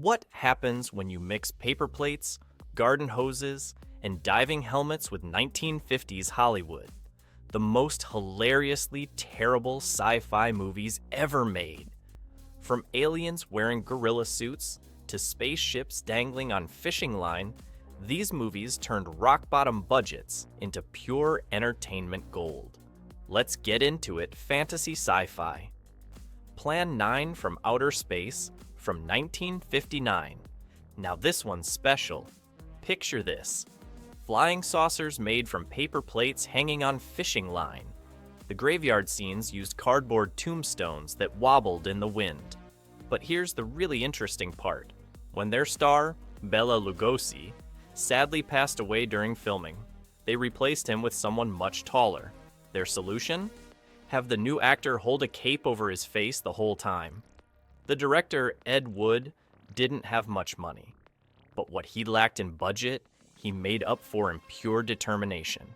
What happens when you mix paper plates, garden hoses, and diving helmets with 1950s Hollywood? The most hilariously terrible sci-fi movies ever made. From aliens wearing gorilla suits to spaceships dangling on fishing line, these movies turned rock-bottom budgets into pure entertainment gold. Let's get into it, fantasy sci-fi. Plan 9 from Outer Space from 1959. Now this one's special. Picture this. Flying saucers made from paper plates hanging on fishing line. The graveyard scenes used cardboard tombstones that wobbled in the wind. But here's the really interesting part. When their star, Bela Lugosi, sadly passed away during filming, they replaced him with someone much taller. Their solution? Have the new actor hold a cape over his face the whole time. The director, Ed Wood, didn't have much money. But what he lacked in budget, he made up for in pure determination.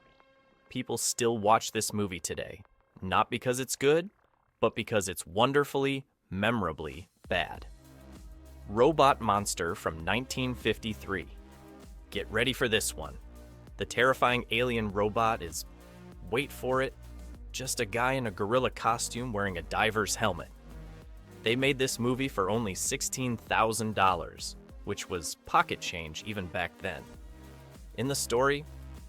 People still watch this movie today, not because it's good, but because it's wonderfully, memorably bad. Robot Monster from 1953. Get ready for this one. The terrifying alien robot is, wait for it, just a guy in a gorilla costume wearing a diver's helmet. They made this movie for only $16,000, which was pocket change even back then. In the story,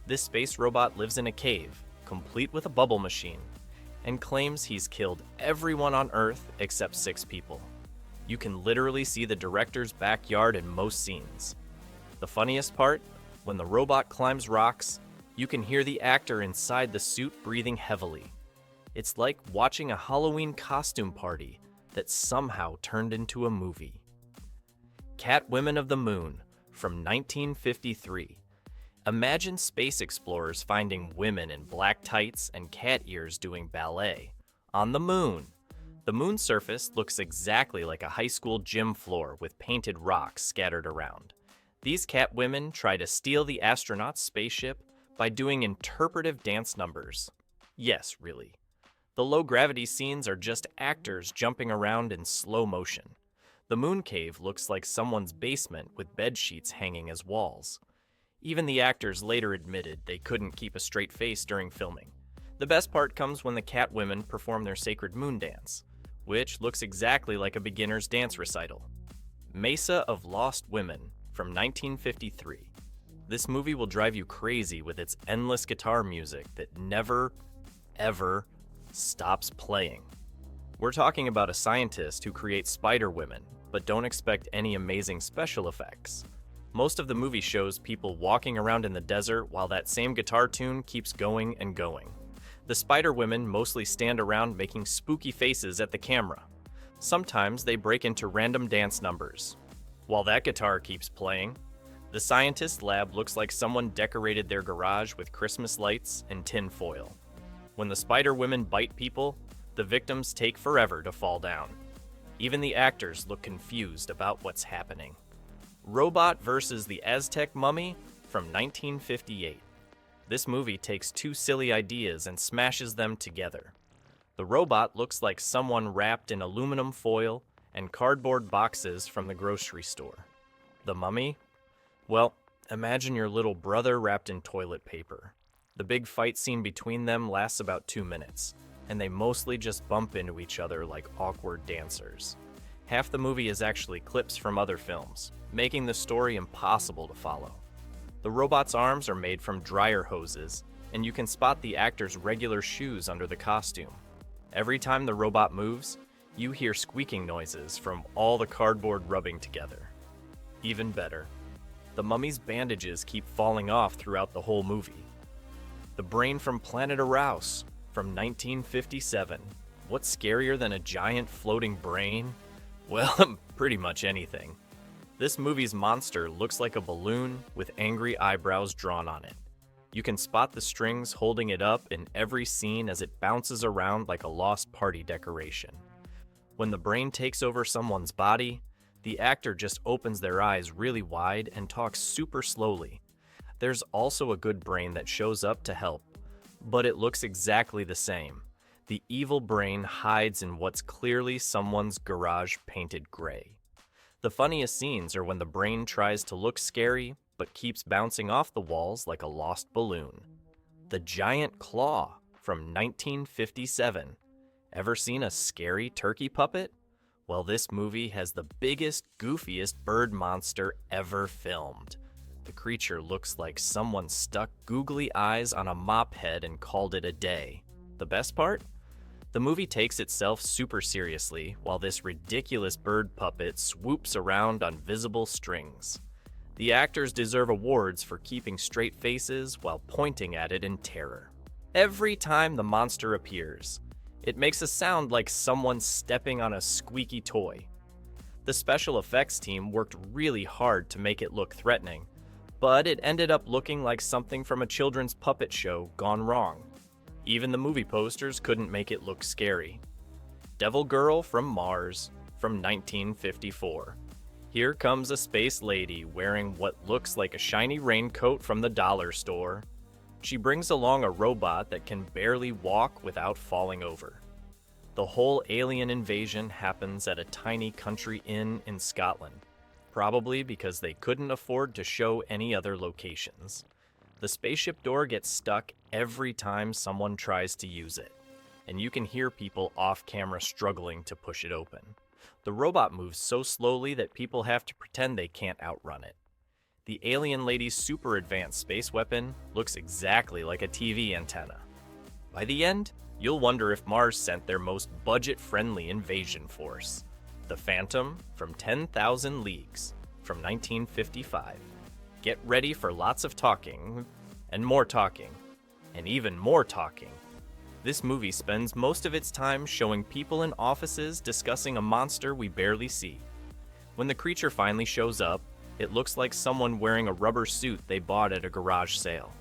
this space robot lives in a cave, complete with a bubble machine, and claims he's killed everyone on Earth except 6 people. You can literally see the director's backyard in most scenes. The funniest part, when the robot climbs rocks, you can hear the actor inside the suit breathing heavily. It's like watching a Halloween costume party that somehow turned into a movie. Catwomen of the Moon from 1953. Imagine space explorers finding women in black tights and cat ears doing ballet on the moon. The moon's surface looks exactly like a high school gym floor with painted rocks scattered around. These Catwomen try to steal the astronauts' spaceship by doing interpretive dance numbers. Yes, really. The low-gravity scenes are just actors jumping around in slow motion. The moon cave looks like someone's basement with bed sheets hanging as walls. Even the actors later admitted they couldn't keep a straight face during filming. The best part comes when the Catwomen perform their sacred moon dance, which looks exactly like a beginner's dance recital. Mesa of Lost Women from 1953. This movie will drive you crazy with its endless guitar music that never, ever stops playing. We're talking about a scientist who creates spider women, but don't expect any amazing special effects. Most of the movie shows people walking around in the desert while that same guitar tune keeps going and going. The spider women mostly stand around making spooky faces at the camera. Sometimes they break into random dance numbers. While that guitar keeps playing, the scientist lab looks like someone decorated their garage with Christmas lights and tin foil. When the spider women bite people, the victims take forever to fall down. Even the actors look confused about what's happening. Robot vs. the Aztec Mummy from 1958. This movie takes 2 silly ideas and smashes them together. The robot looks like someone wrapped in aluminum foil and cardboard boxes from the grocery store. The mummy? Well, imagine your little brother wrapped in toilet paper. The big fight scene between them lasts about 2 minutes, and they mostly just bump into each other like awkward dancers. Half the movie is actually clips from other films, making the story impossible to follow. The robot's arms are made from dryer hoses, and you can spot the actor's regular shoes under the costume. Every time the robot moves, you hear squeaking noises from all the cardboard rubbing together. Even better, the mummy's bandages keep falling off throughout the whole movie. The brain from Planet Arouse from 1957. What's scarier than a giant floating brain? Well, pretty much anything. This movie's monster looks like a balloon with angry eyebrows drawn on it. You can spot the strings holding it up in every scene as it bounces around like a lost party decoration. When the brain takes over someone's body, the actor just opens their eyes really wide and talks super slowly. There's also a good brain that shows up to help, but it looks exactly the same. The evil brain hides in what's clearly someone's garage painted gray. The funniest scenes are when the brain tries to look scary, but keeps bouncing off the walls like a lost balloon. The Giant Claw from 1957. Ever seen a scary turkey puppet? Well, this movie has the biggest, goofiest bird monster ever filmed. The creature looks like someone stuck googly eyes on a mop head and called it a day. The best part? The movie takes itself super seriously, while this ridiculous bird puppet swoops around on visible strings. The actors deserve awards for keeping straight faces while pointing at it in terror. Every time the monster appears, it makes a sound like someone stepping on a squeaky toy. The special effects team worked really hard to make it look threatening, but it ended up looking like something from a children's puppet show gone wrong. Even the movie posters couldn't make it look scary. Devil Girl from Mars from 1954. Here comes a space lady wearing what looks like a shiny raincoat from the dollar store. She brings along a robot that can barely walk without falling over. The whole alien invasion happens at a tiny country inn in Scotland, probably because they couldn't afford to show any other locations. The spaceship door gets stuck every time someone tries to use it, and you can hear people off-camera struggling to push it open. The robot moves so slowly that people have to pretend they can't outrun it. The alien lady's super advanced space weapon looks exactly like a TV antenna. By the end, you'll wonder if Mars sent their most budget-friendly invasion force. The Phantom from 10,000 Leagues from 1955. Get ready for lots of talking, and more talking, and even more talking. This movie spends most of its time showing people in offices discussing a monster we barely see. When the creature finally shows up, it looks like someone wearing a rubber suit they bought at a garage sale.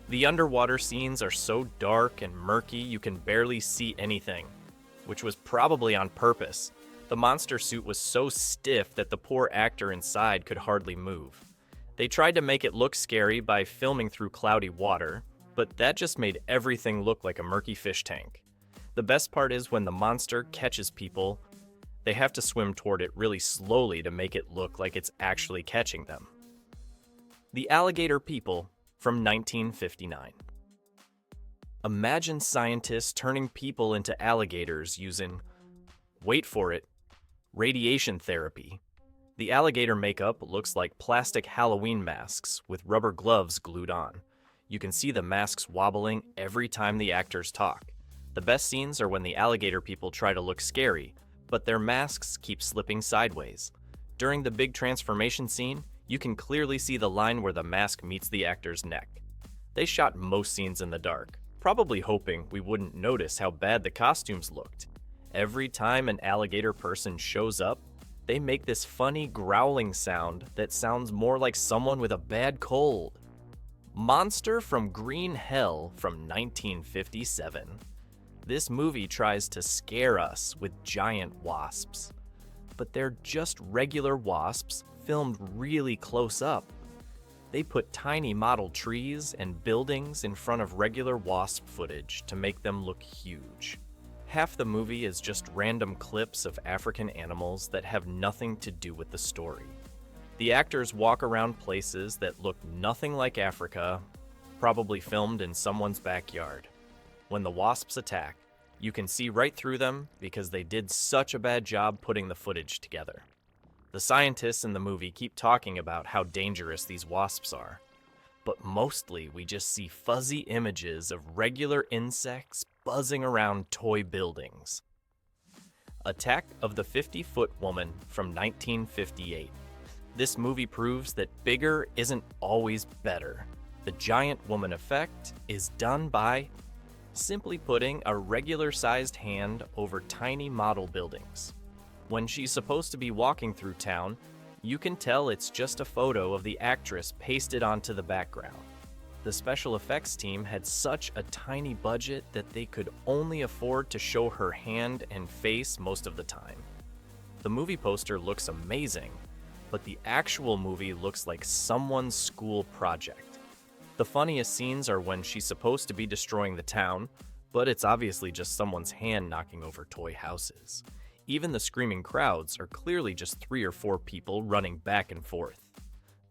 The underwater scenes are so dark and murky you can barely see anything, which was probably on purpose. The monster suit was so stiff that the poor actor inside could hardly move. They tried to make it look scary by filming through cloudy water, but that just made everything look like a murky fish tank. The best part is when the monster catches people, they have to swim toward it really slowly to make it look like it's actually catching them. The Alligator People from 1959. Imagine scientists turning people into alligators using, wait for it, radiation therapy. The alligator makeup looks like plastic Halloween masks with rubber gloves glued on. You can see the masks wobbling every time the actors talk. The best scenes are when the alligator people try to look scary, but their masks keep slipping sideways. During the big transformation scene, you can clearly see the line where the mask meets the actor's neck. They shot most scenes in the dark, probably hoping we wouldn't notice how bad the costumes looked. Every time an alligator person shows up, they make this funny growling sound that sounds more like someone with a bad cold. Monster from Green Hell from 1957. This movie tries to scare us with giant wasps, but they're just regular wasps filmed really close up. They put tiny model trees and buildings in front of regular wasp footage to make them look huge. Half the movie is just random clips of African animals that have nothing to do with the story. The actors walk around places that look nothing like Africa, probably filmed in someone's backyard. When the wasps attack, you can see right through them because they did such a bad job putting the footage together. The scientists in the movie keep talking about how dangerous these wasps are, but mostly we just see fuzzy images of regular insects buzzing around toy buildings. Attack of the 50-Foot Woman from 1958. This movie proves that bigger isn't always better. The giant woman effect is done by simply putting a regular-sized hand over tiny model buildings. When she's supposed to be walking through town, you can tell it's just a photo of the actress pasted onto the background. The special effects team had such a tiny budget that they could only afford to show her hand and face most of the time. The movie poster looks amazing, but the actual movie looks like someone's school project. The funniest scenes are when she's supposed to be destroying the town, but it's obviously just someone's hand knocking over toy houses. Even the screaming crowds are clearly just 3 or 4 people running back and forth.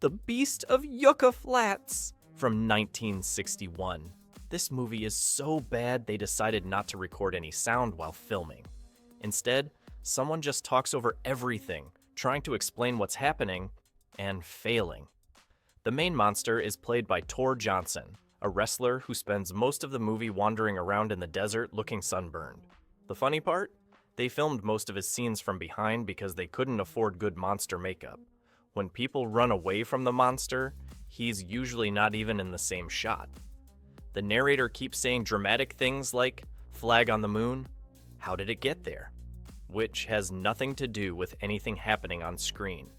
The Beast of Yucca Flats from 1961. This movie is so bad they decided not to record any sound while filming. Instead, someone just talks over everything, trying to explain what's happening, and failing. The main monster is played by Tor Johnson, a wrestler who spends most of the movie wandering around in the desert looking sunburned. The funny part? They filmed most of his scenes from behind because they couldn't afford good monster makeup. When people run away from the monster, he's usually not even in the same shot. The narrator keeps saying dramatic things like, "Flag on the moon? How did it get there?" Which has nothing to do with anything happening on screen.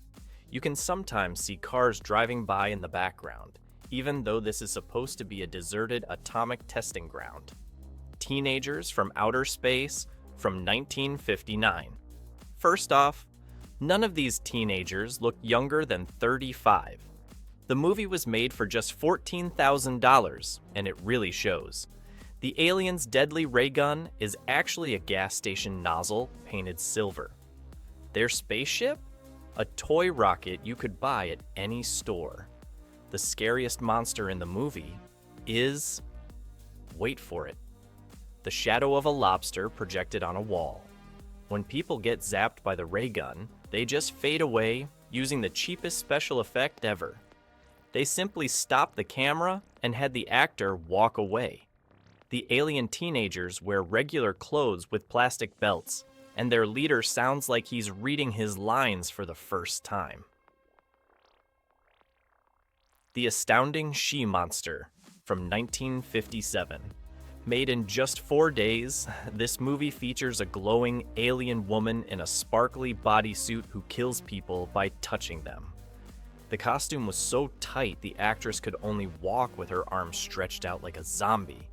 You can sometimes see cars driving by in the background, even though this is supposed to be a deserted atomic testing ground. Teenagers from Outer Space from 1959. First off, none of these teenagers look younger than 35. The movie was made for just $14,000, and it really shows. The alien's deadly ray gun is actually a gas station nozzle painted silver. Their spaceship? A toy rocket you could buy at any store. The scariest monster in the movie is, wait for it, the shadow of a lobster projected on a wall. When people get zapped by the ray gun, they just fade away using the cheapest special effect ever. They simply stopped the camera and had the actor walk away. The alien teenagers wear regular clothes with plastic belts, and their leader sounds like he's reading his lines for the first time. The Astounding She-Monster from 1957. Made in just 4 days, this movie features a glowing alien woman in a sparkly bodysuit who kills people by touching them. The costume was so tight the actress could only walk with her arms stretched out like a zombie.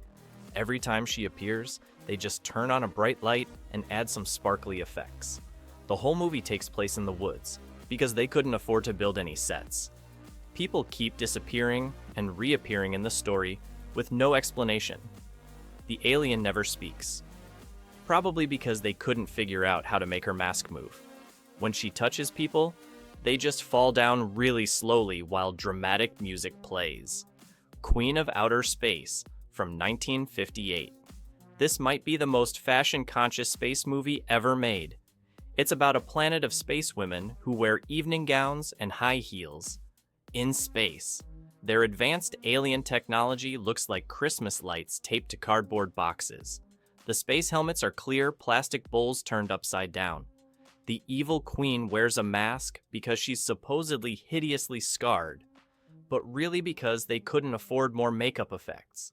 Every time she appears, they just turn on a bright light and add some sparkly effects. The whole movie takes place in the woods, because they couldn't afford to build any sets. People keep disappearing and reappearing in the story with no explanation. The alien never speaks, probably because they couldn't figure out how to make her mask move. When she touches people, they just fall down really slowly while dramatic music plays. Queen of Outer Space from 1958. This might be the most fashion-conscious space movie ever made. It's about a planet of space women who wear evening gowns and high heels. In space, their advanced alien technology looks like Christmas lights taped to cardboard boxes. The space helmets are clear plastic bowls turned upside down. The evil queen wears a mask because she's supposedly hideously scarred, but really because they couldn't afford more makeup effects.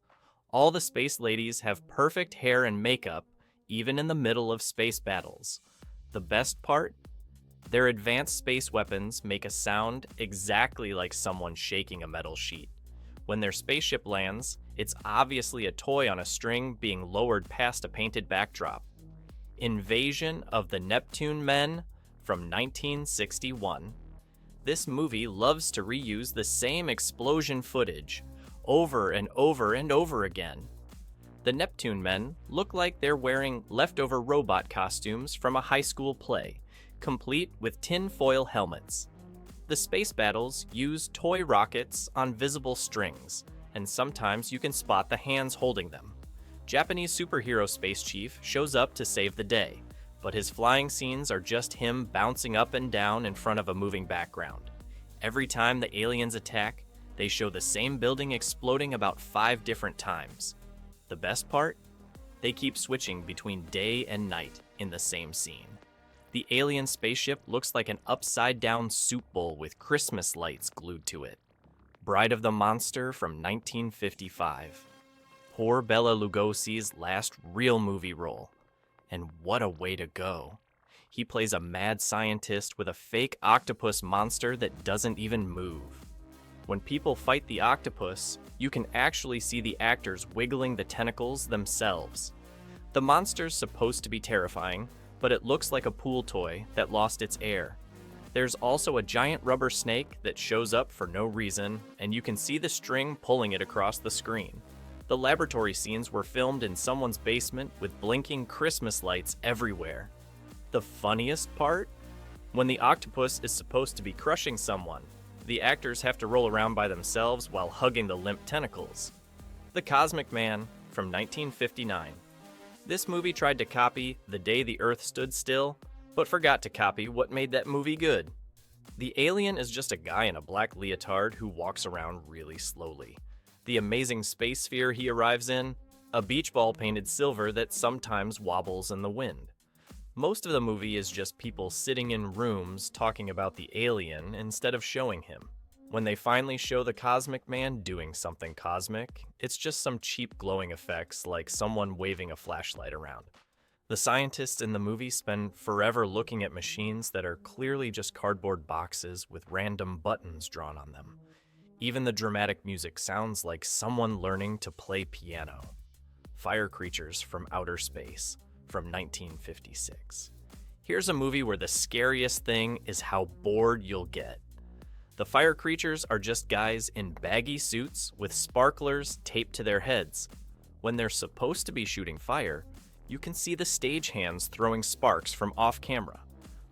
All the space ladies have perfect hair and makeup, even in the middle of space battles. The best part? Their advanced space weapons make a sound exactly like someone shaking a metal sheet. When their spaceship lands, it's obviously a toy on a string being lowered past a painted backdrop. Invasion of the Neptune Men from 1961. This movie loves to reuse the same explosion footage over and over and over again. The Neptune Men look like they're wearing leftover robot costumes from a high school play, complete with tin-foil helmets. The space battles use toy rockets on visible strings, and sometimes you can spot the hands holding them. Japanese superhero Space Chief shows up to save the day, but his flying scenes are just him bouncing up and down in front of a moving background. Every time the aliens attack, they show the same building exploding about 5 different times. The best part? They keep switching between day and night in the same scene. The alien spaceship looks like an upside-down soup bowl with Christmas lights glued to it. Bride of the Monster from 1955. Poor Bela Lugosi's last real movie role. And what a way to go. He plays a mad scientist with a fake octopus monster that doesn't even move. When people fight the octopus, you can actually see the actors wiggling the tentacles themselves. The monster's supposed to be terrifying, but it looks like a pool toy that lost its air. There's also a giant rubber snake that shows up for no reason, and you can see the string pulling it across the screen. The laboratory scenes were filmed in someone's basement with blinking Christmas lights everywhere. The funniest part? When the octopus is supposed to be crushing someone, the actors have to roll around by themselves while hugging the limp tentacles. The Cosmic Man from 1959. This movie tried to copy The Day the Earth Stood Still, but forgot to copy what made that movie good. The alien is just a guy in a black leotard who walks around really slowly. The amazing space sphere he arrives in, a beach ball painted silver that sometimes wobbles in the wind. Most of the movie is just people sitting in rooms talking about the alien instead of showing him. When they finally show the Cosmic Man doing something cosmic, it's just some cheap glowing effects like someone waving a flashlight around. The scientists in the movie spend forever looking at machines that are clearly just cardboard boxes with random buttons drawn on them. Even the dramatic music sounds like someone learning to play piano. Fire Creatures from Outer Space from 1956. Here's a movie where the scariest thing is how bored you'll get. The fire creatures are just guys in baggy suits with sparklers taped to their heads. When they're supposed to be shooting fire, you can see the stagehands throwing sparks from off camera.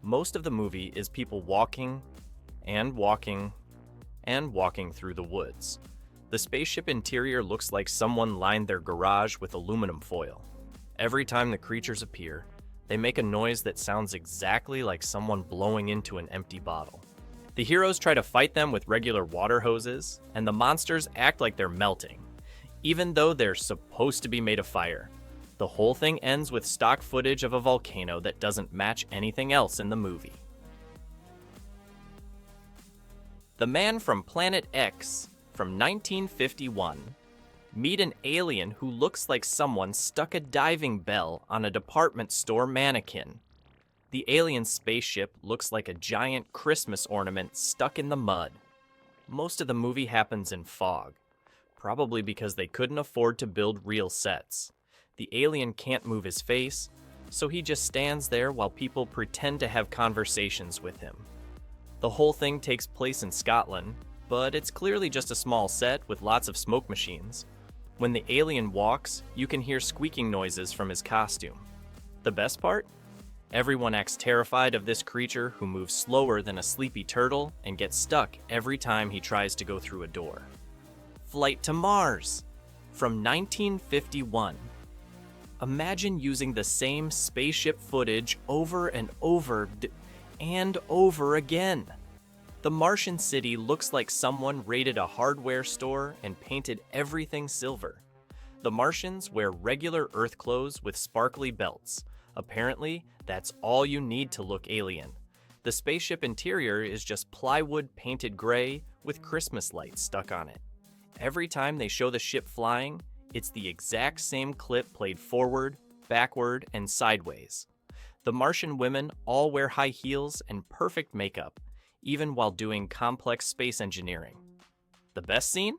Most of the movie is people walking and walking and walking through the woods. The spaceship interior looks like someone lined their garage with aluminum foil. Every time the creatures appear, they make a noise that sounds exactly like someone blowing into an empty bottle. The heroes try to fight them with regular water hoses, and the monsters act like they're melting, even though they're supposed to be made of fire. The whole thing ends with stock footage of a volcano that doesn't match anything else in the movie. The Man from Planet X from 1951. Meet an alien who looks like someone stuck a diving bell on a department store mannequin. The alien spaceship looks like a giant Christmas ornament stuck in the mud. Most of the movie happens in fog, probably because they couldn't afford to build real sets. The alien can't move his face, so he just stands there while people pretend to have conversations with him. The whole thing takes place in Scotland, but it's clearly just a small set with lots of smoke machines. When the alien walks, you can hear squeaking noises from his costume. The best part? Everyone acts terrified of this creature who moves slower than a sleepy turtle and gets stuck every time he tries to go through a door. Flight to Mars from 1951. Imagine using the same spaceship footage over and over and over again. The Martian city looks like someone raided a hardware store and painted everything silver. The Martians wear regular Earth clothes with sparkly belts. Apparently, that's all you need to look alien. The spaceship interior is just plywood painted gray with Christmas lights stuck on it. Every time they show the ship flying, it's the exact same clip played forward, backward, and sideways. The Martian women all wear high heels and perfect makeup, even while doing complex space engineering. The best scene?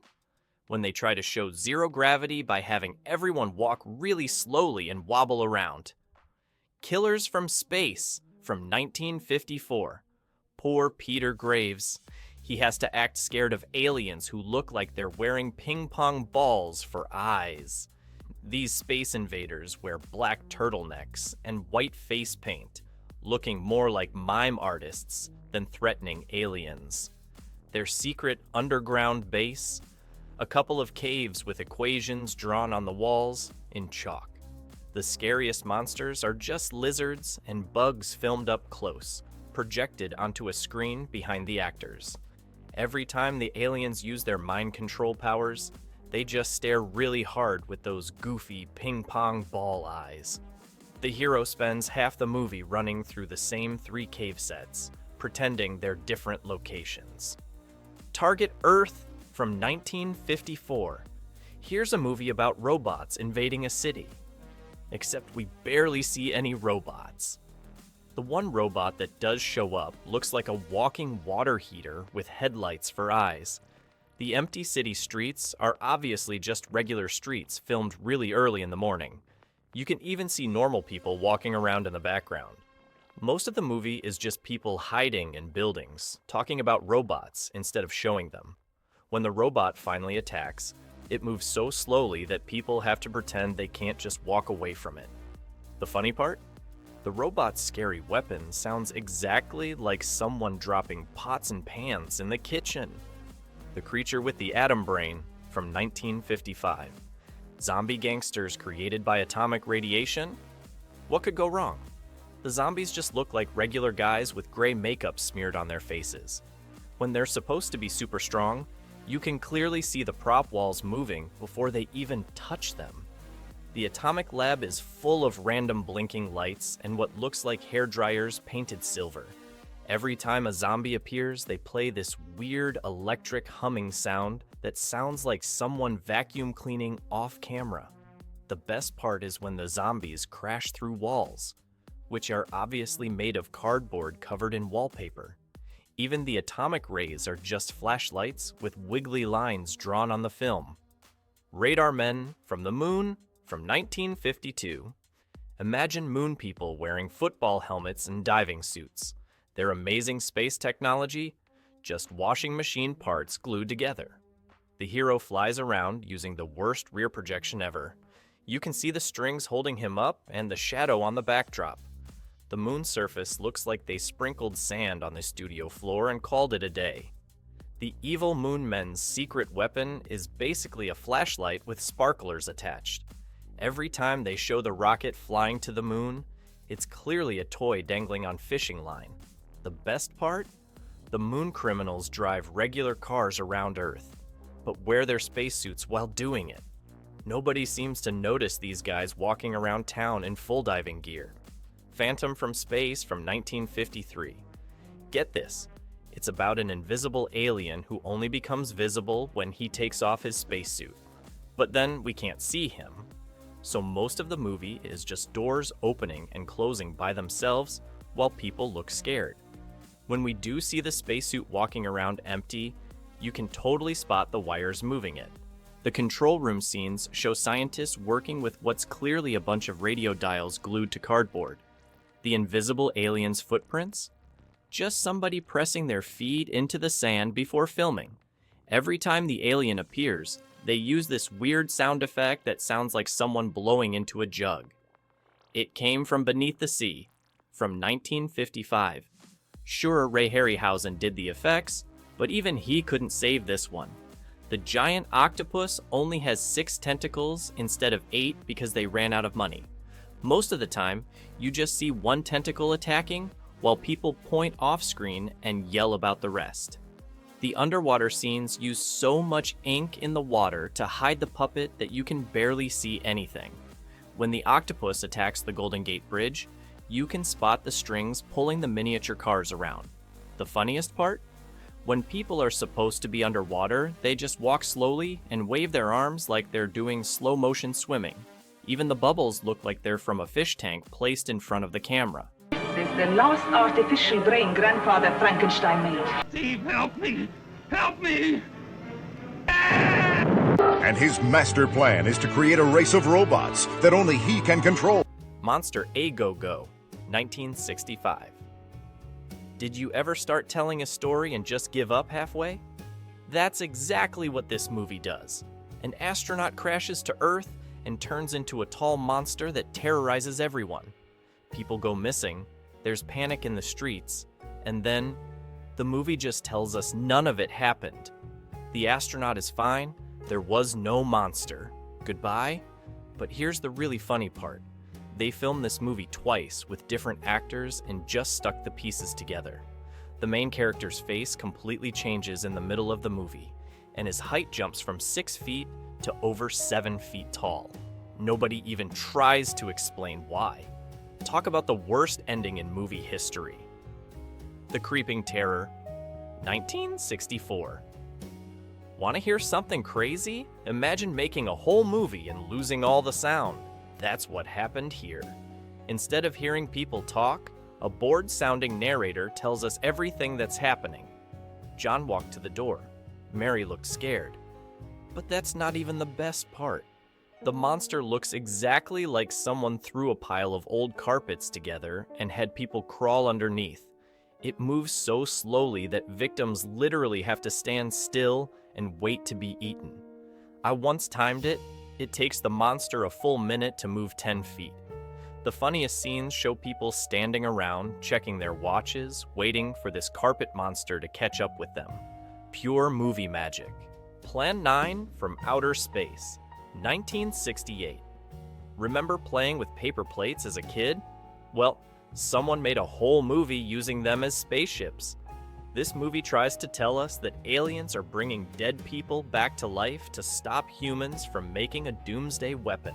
When they try to show zero gravity by having everyone walk really slowly and wobble around. Killers from Space from 1954. Poor Peter Graves. He has to act scared of aliens who look like they're wearing ping pong balls for eyes. These space invaders wear black turtlenecks and white face paint, looking more like mime artists than threatening aliens. Their secret underground base? A couple of caves with equations drawn on the walls in chalk. The scariest monsters are just lizards and bugs filmed up close, projected onto a screen behind the actors. Every time the aliens use their mind control powers, they just stare really hard with those goofy ping pong ball eyes. The hero spends half the movie running through the same 3 cave sets, pretending they're different locations. Target Earth from 1954. Here's a movie about robots invading a city. Except we barely see any robots. The one robot that does show up looks like a walking water heater with headlights for eyes. The empty city streets are obviously just regular streets filmed really early in the morning. You can even see normal people walking around in the background. Most of the movie is just people hiding in buildings, talking about robots instead of showing them. When the robot finally attacks, it moves so slowly that people have to pretend they can't just walk away from it. The funny part? The robot's scary weapon sounds exactly like someone dropping pots and pans in the kitchen. The Creature with the Atom Brain from 1955. Zombie gangsters created by atomic radiation? What could go wrong? The zombies just look like regular guys with gray makeup smeared on their faces. When they're supposed to be super strong, you can clearly see the prop walls moving before they even touch them. The atomic lab is full of random blinking lights and what looks like hair dryers painted silver. Every time a zombie appears, they play this weird electric humming sound that sounds like someone vacuum cleaning off camera. The best part is when the zombies crash through walls, which are obviously made of cardboard covered in wallpaper. Even the atomic rays are just flashlights with wiggly lines drawn on the film. Radar Men from the Moon from 1952. Imagine moon people wearing football helmets and diving suits. Their amazing space technology, just washing machine parts glued together. The hero flies around using the worst rear projection ever. You can see the strings holding him up and the shadow on the backdrop. The moon's surface looks like they sprinkled sand on the studio floor and called it a day. The evil moon men's secret weapon is basically a flashlight with sparklers attached. Every time they show the rocket flying to the moon, it's clearly a toy dangling on fishing line. The best part? The moon criminals drive regular cars around Earth, but wear their spacesuits while doing it. Nobody seems to notice these guys walking around town in full diving gear. Phantom from Space from 1953. Get this, it's about an invisible alien who only becomes visible when he takes off his spacesuit. But then we can't see him. So most of the movie is just doors opening and closing by themselves while people look scared. When we do see the spacesuit walking around empty, you can totally spot the wires moving it. The control room scenes show scientists working with what's clearly a bunch of radio dials glued to cardboard. The invisible alien's footprints? Just somebody pressing their feet into the sand before filming. Every time the alien appears, they use this weird sound effect that sounds like someone blowing into a jug. It Came from Beneath the Sea, from 1955. Sure, Ray Harryhausen did the effects, but even he couldn't save this one. The giant octopus only has 6 tentacles instead of 8 because they ran out of money. Most of the time, you just see one tentacle attacking, while people point off screen and yell about the rest. The underwater scenes use so much ink in the water to hide the puppet that you can barely see anything. When the octopus attacks the Golden Gate Bridge, you can spot the strings pulling the miniature cars around. The funniest part? When people are supposed to be underwater, they just walk slowly and wave their arms like they're doing slow motion swimming. Even the bubbles look like they're from a fish tank placed in front of the camera. This is the last artificial brain Grandfather Frankenstein made. Steve, help me! Help me! And his master plan is to create a race of robots that only he can control. Monster A-Go-Go, 1965. Did you ever start telling a story and just give up halfway? That's exactly what this movie does. An astronaut crashes to Earth and turns into a tall monster that terrorizes everyone. People go missing, there's panic in the streets, and then the movie just tells us none of it happened. The astronaut is fine, there was no monster. Goodbye? But here's the really funny part. They filmed this movie twice with different actors and just stuck the pieces together. The main character's face completely changes in the middle of the movie, and his height jumps from 6 feet to over 7 feet tall. Nobody even tries to explain why. Talk about the worst ending in movie history. The Creeping Terror, 1964. Want to hear something crazy? Imagine making a whole movie and losing all the sound. That's what happened here. Instead of hearing people talk, a bored-sounding narrator tells us everything that's happening. John walked to the door. Mary looked scared. But that's not even the best part. The monster looks exactly like someone threw a pile of old carpets together and had people crawl underneath. It moves so slowly that victims literally have to stand still and wait to be eaten. I once timed it. It takes the monster a full minute to move 10 feet. The funniest scenes show people standing around, checking their watches, waiting for this carpet monster to catch up with them. Pure movie magic. Plan 9 from Outer Space, 1968. Remember playing with paper plates as a kid? Well, someone made a whole movie using them as spaceships. This movie tries to tell us that aliens are bringing dead people back to life to stop humans from making a doomsday weapon.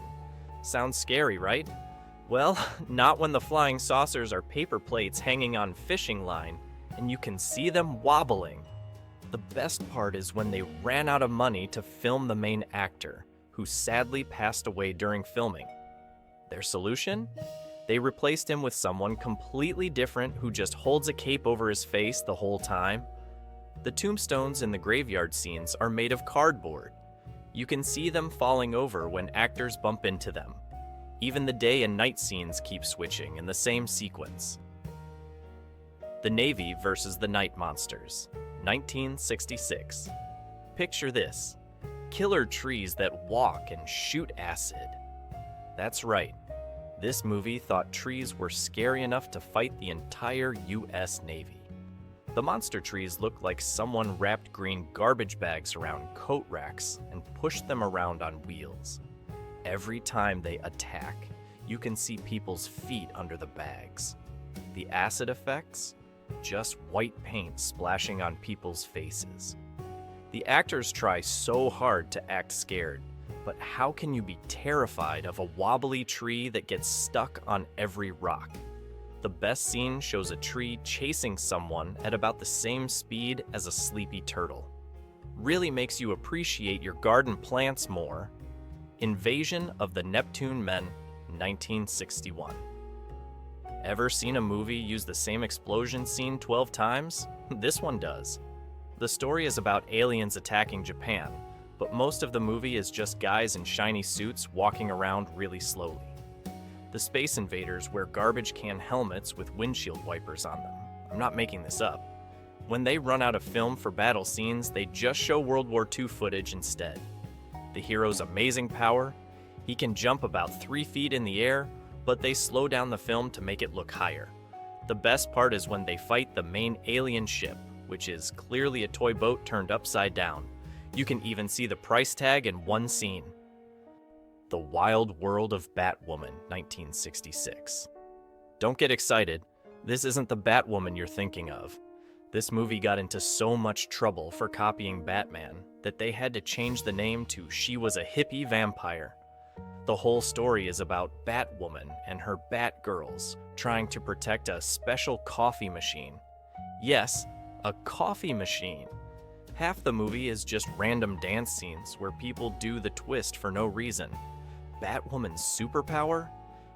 Sounds scary, right? Well, not when the flying saucers are paper plates hanging on fishing line and you can see them wobbling. The best part is when they ran out of money to film the main actor, who sadly passed away during filming. Their solution? They replaced him with someone completely different who just holds a cape over his face the whole time. The tombstones in the graveyard scenes are made of cardboard. You can see them falling over when actors bump into them. Even the day and night scenes keep switching in the same sequence. The Navy versus the Night Monsters, 1966. Picture this: killer trees that walk and shoot acid. That's right. This movie thought trees were scary enough to fight the entire US Navy. The monster trees look like someone wrapped green garbage bags around coat racks and pushed them around on wheels. Every time they attack, you can see people's feet under the bags. The acid effects? Just white paint splashing on people's faces. The actors try so hard to act scared, but how can you be terrified of a wobbly tree that gets stuck on every rock? The best scene shows a tree chasing someone at about the same speed as a sleepy turtle. Really makes you appreciate your garden plants more. Invasion of the Neptune Men, 1961. Ever seen a movie use the same explosion scene 12 times? This one does. The story is about aliens attacking Japan, but most of the movie is just guys in shiny suits walking around really slowly. The space invaders wear garbage can helmets with windshield wipers on them. I'm not making this up. When they run out of film for battle scenes, they just show World War II footage instead. The hero's amazing power: he can jump about 3 feet in the air, but they slow down the film to make it look higher. The best part is when they fight the main alien ship, which is clearly a toy boat turned upside down. You can even see the price tag in one scene. The Wild World of Batwoman, 1966. Don't get excited. This isn't the Batwoman you're thinking of. This movie got into so much trouble for copying Batman that they had to change the name to She Was a Hippie Vampire. The whole story is about Batwoman and her Batgirls trying to protect a special coffee machine. Yes, a coffee machine. Half the movie is just random dance scenes where people do the twist for no reason. Batwoman's superpower?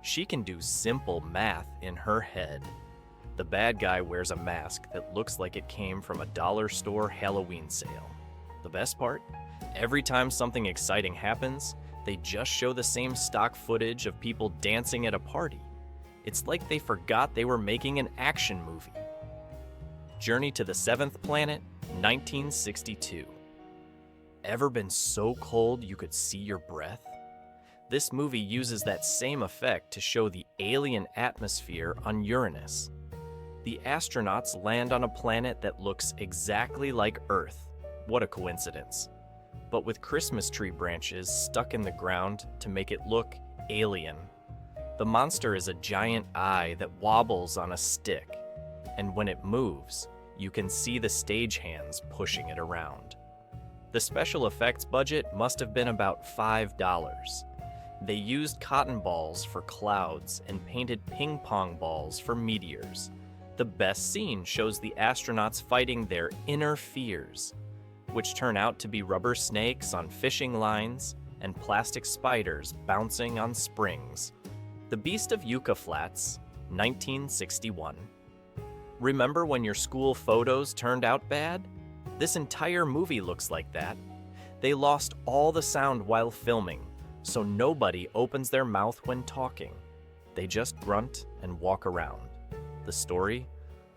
She can do simple math in her head. The bad guy wears a mask that looks like it came from a dollar store Halloween sale. The best part? Every time something exciting happens, they just show the same stock footage of people dancing at a party. It's like they forgot they were making an action movie. Journey to the Seventh Planet, 1962. Ever been so cold you could see your breath? This movie uses that same effect to show the alien atmosphere on Uranus. The astronauts land on a planet that looks exactly like Earth. What a coincidence. But with Christmas tree branches stuck in the ground to make it look alien. The monster is a giant eye that wobbles on a stick, and when it moves, you can see the stagehands pushing it around. The special effects budget must have been about $5. They used cotton balls for clouds and painted ping pong balls for meteors. The best scene shows the astronauts fighting their inner fears, which turn out to be rubber snakes on fishing lines and plastic spiders bouncing on springs. The Beast of Yucca Flats, 1961. Remember when your school photos turned out bad? This entire movie looks like that. They lost all the sound while filming, so nobody opens their mouth when talking. They just grunt and walk around. The story?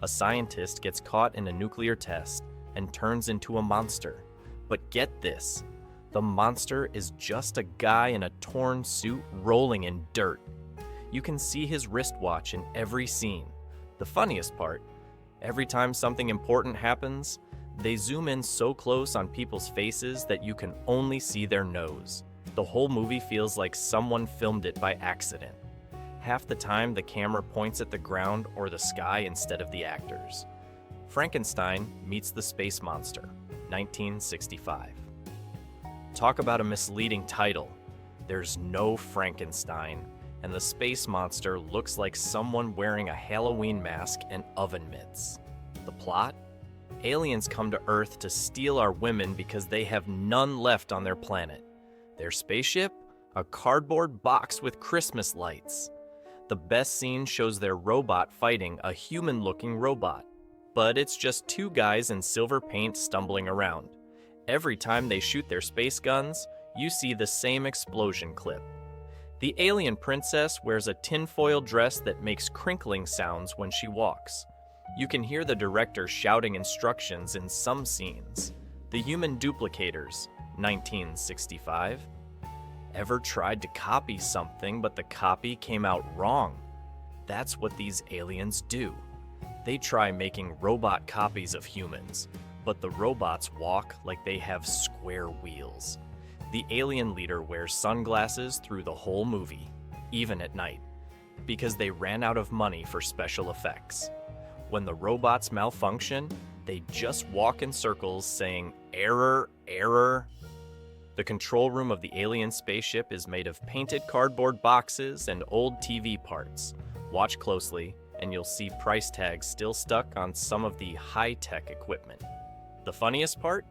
A scientist gets caught in a nuclear test and turns into a monster. But get this, the monster is just a guy in a torn suit rolling in dirt. You can see his wristwatch in every scene. The funniest part, every time something important happens, they zoom in so close on people's faces that you can only see their nose. The whole movie feels like someone filmed it by accident. Half the time, the camera points at the ground or the sky instead of the actors. Frankenstein meets the Space Monster, 1965. Talk about a misleading title. There's no Frankenstein, and the Space Monster looks like someone wearing a Halloween mask and oven mitts. The plot? Aliens come to Earth to steal our women because they have none left on their planet. Their spaceship? A cardboard box with Christmas lights. The best scene shows their robot fighting a human-looking robot. But it's just two guys in silver paint stumbling around. Every time they shoot their space guns, you see the same explosion clip. The alien princess wears a tinfoil dress that makes crinkling sounds when she walks. You can hear the director shouting instructions in some scenes. The Human Duplicators, 1965. Ever tried to copy something, but the copy came out wrong? That's what these aliens do. They try making robot copies of humans, but the robots walk like they have square wheels. The alien leader wears sunglasses through the whole movie, even at night, because they ran out of money for special effects. When the robots malfunction, they just walk in circles saying, "Error, error." The control room of the alien spaceship is made of painted cardboard boxes and old TV parts. Watch closely, and you'll see price tags still stuck on some of the high-tech equipment. The funniest part?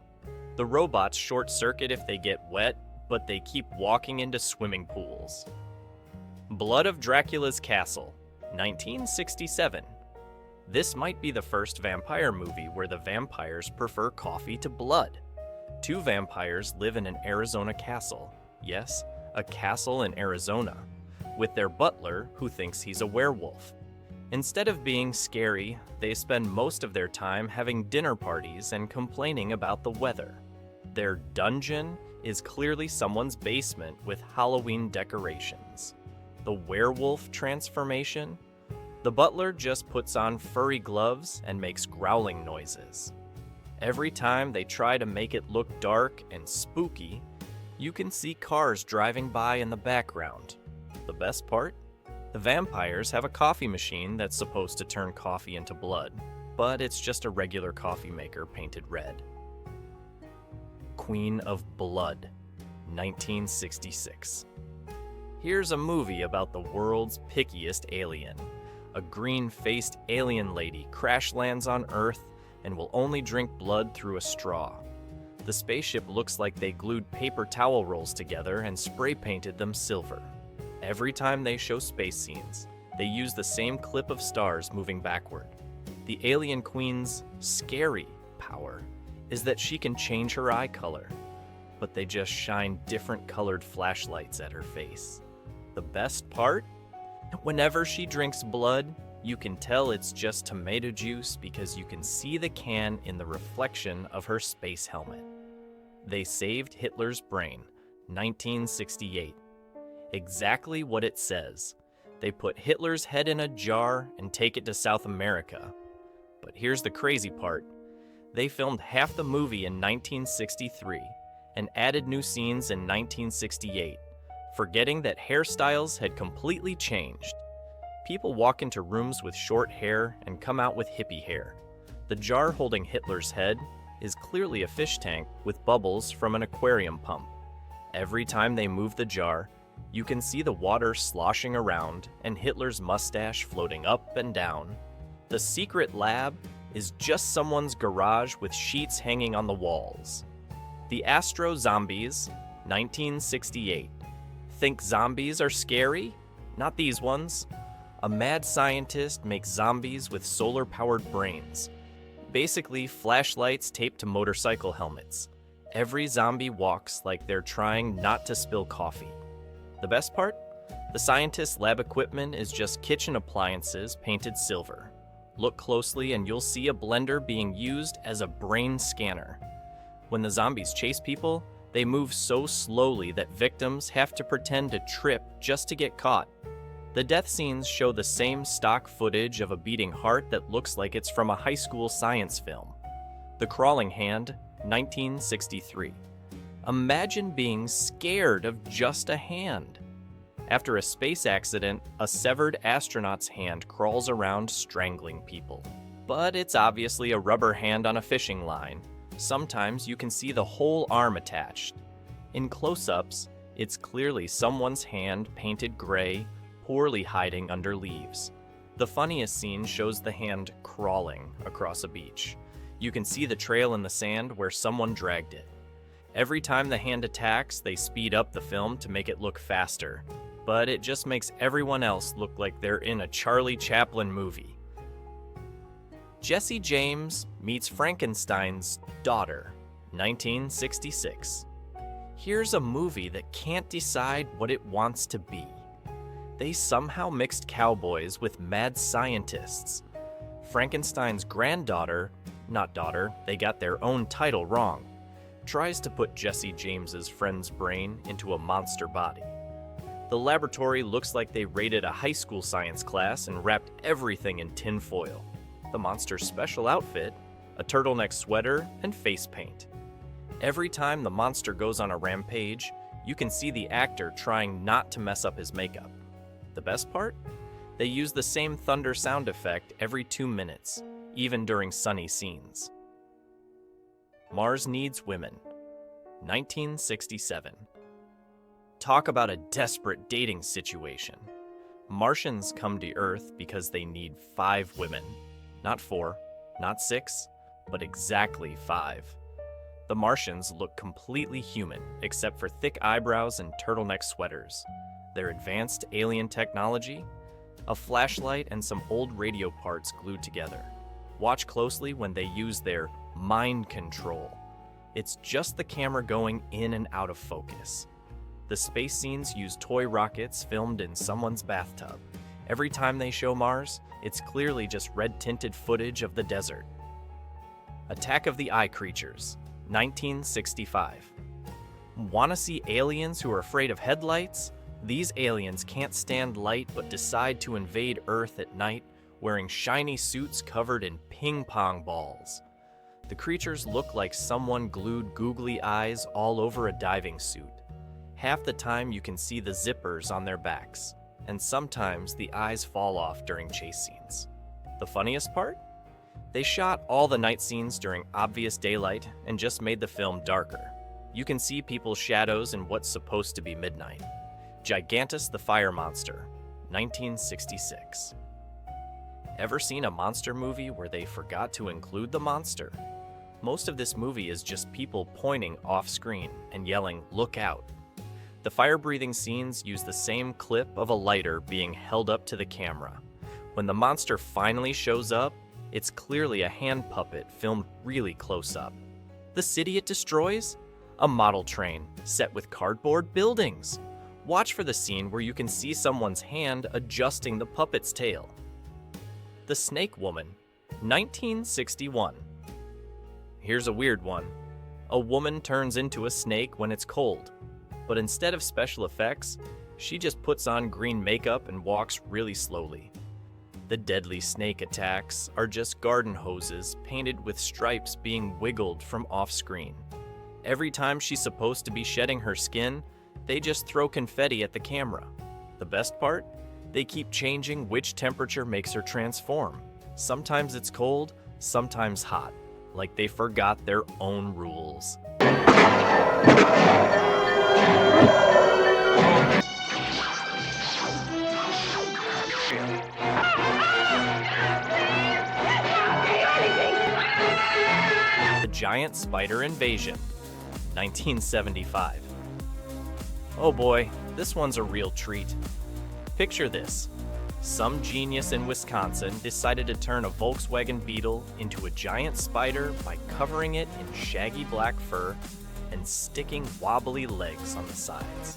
The robots short circuit if they get wet, but they keep walking into swimming pools. Blood of Dracula's Castle, 1967. This might be the first vampire movie where the vampires prefer coffee to blood. Two vampires live in an Arizona castle. Yes, a castle in Arizona, with their butler who thinks he's a werewolf. Instead of being scary, they spend most of their time having dinner parties and complaining about the weather. Their dungeon is clearly someone's basement with Halloween decorations. The werewolf transformation? The butler just puts on furry gloves and makes growling noises. Every time they try to make it look dark and spooky, you can see cars driving by in the background. The best part? The vampires have a coffee machine that's supposed to turn coffee into blood, but it's just a regular coffee maker painted red. Queen of Blood, 1966. Here's a movie about the world's pickiest alien. A green-faced alien lady crash lands on Earth and will only drink blood through a straw. The spaceship looks like they glued paper towel rolls together and spray painted them silver. Every time they show space scenes, they use the same clip of stars moving backward. The alien queen's scary power is that she can change her eye color, but they just shine different colored flashlights at her face. The best part? Whenever she drinks blood, you can tell it's just tomato juice because you can see the can in the reflection of her space helmet. They saved Hitler's brain, 1968. Exactly what it says. They put Hitler's head in a jar and take it to South America. But here's the crazy part. They filmed half the movie in 1963 and added new scenes in 1968, forgetting that hairstyles had completely changed. People walk into rooms with short hair and come out with hippie hair. The jar holding Hitler's head is clearly a fish tank with bubbles from an aquarium pump. Every time they move the jar, you can see the water sloshing around and Hitler's mustache floating up and down. The secret lab is just someone's garage with sheets hanging on the walls. The Astro Zombies, 1968. Think zombies are scary? Not these ones. A mad scientist makes zombies with solar-powered brains. Basically, flashlights taped to motorcycle helmets. Every zombie walks like they're trying not to spill coffee. The best part? The scientist's lab equipment is just kitchen appliances painted silver. Look closely and you'll see a blender being used as a brain scanner. When the zombies chase people, they move so slowly that victims have to pretend to trip just to get caught. The death scenes show the same stock footage of a beating heart that looks like it's from a high school science film. The Crawling Hand, 1963. Imagine being scared of just a hand. After a space accident, a severed astronaut's hand crawls around strangling people. But it's obviously a rubber hand on a fishing line. Sometimes you can see the whole arm attached. In close-ups, it's clearly someone's hand painted gray, poorly hiding under leaves. The funniest scene shows the hand crawling across a beach. You can see the trail in the sand where someone dragged it. Every time the hand attacks, they speed up the film to make it look faster, but it just makes everyone else look like they're in a Charlie Chaplin movie. Jesse James meets Frankenstein's daughter, 1966. Here's a movie that can't decide what it wants to be. They somehow mixed cowboys with mad scientists. Frankenstein's granddaughter, not daughter, they got their own title wrong, tries to put Jesse James's friend's brain into a monster body. The laboratory looks like they raided a high school science class and wrapped everything in tin foil. The monster's special outfit, a turtleneck sweater, and face paint. Every time the monster goes on a rampage, you can see the actor trying not to mess up his makeup. The best part? They use the same thunder sound effect every 2 minutes, even during sunny scenes. Mars Needs Women, 1967. Talk about a desperate dating situation. Martians come to Earth because they need 5 women. Not 4, not 6, but exactly 5. The Martians look completely human, except for thick eyebrows and turtleneck sweaters. Their advanced alien technology? A flashlight and some old radio parts glued together. Watch closely when they use their mind control. It's just the camera going in and out of focus. The space scenes use toy rockets filmed in someone's bathtub. Every time they show Mars, it's clearly just red-tinted footage of the desert. Attack of the Eye Creatures, 1965. Want to see aliens who are afraid of headlights? These aliens can't stand light but decide to invade Earth at night wearing shiny suits covered in ping pong balls. The creatures look like someone glued googly eyes all over a diving suit. Half the time you can see the zippers on their backs, and sometimes the eyes fall off during chase scenes. The funniest part? They shot all the night scenes during obvious daylight and just made the film darker. You can see people's shadows in what's supposed to be midnight. Gigantus the Fire Monster, 1966. Ever seen a monster movie where they forgot to include the monster? Most of this movie is just people pointing off screen and yelling, "Look out." The fire-breathing scenes use the same clip of a lighter being held up to the camera. When the monster finally shows up, it's clearly a hand puppet filmed really close up. The city it destroys? A model train set with cardboard buildings. Watch for the scene where you can see someone's hand adjusting the puppet's tail. The Snake Woman, 1961. Here's a weird one. A woman turns into a snake when it's cold, but instead of special effects, she just puts on green makeup and walks really slowly. The deadly snake attacks are just garden hoses painted with stripes being wiggled from off-screen. Every time she's supposed to be shedding her skin, they just throw confetti at the camera. The best part? They keep changing which temperature makes her transform. Sometimes it's cold, sometimes hot, like they forgot their own rules. The Giant Spider Invasion, 1975. Oh boy, this one's a real treat. Picture this. Some genius in Wisconsin decided to turn a Volkswagen Beetle into a giant spider by covering it in shaggy black fur and sticking wobbly legs on the sides.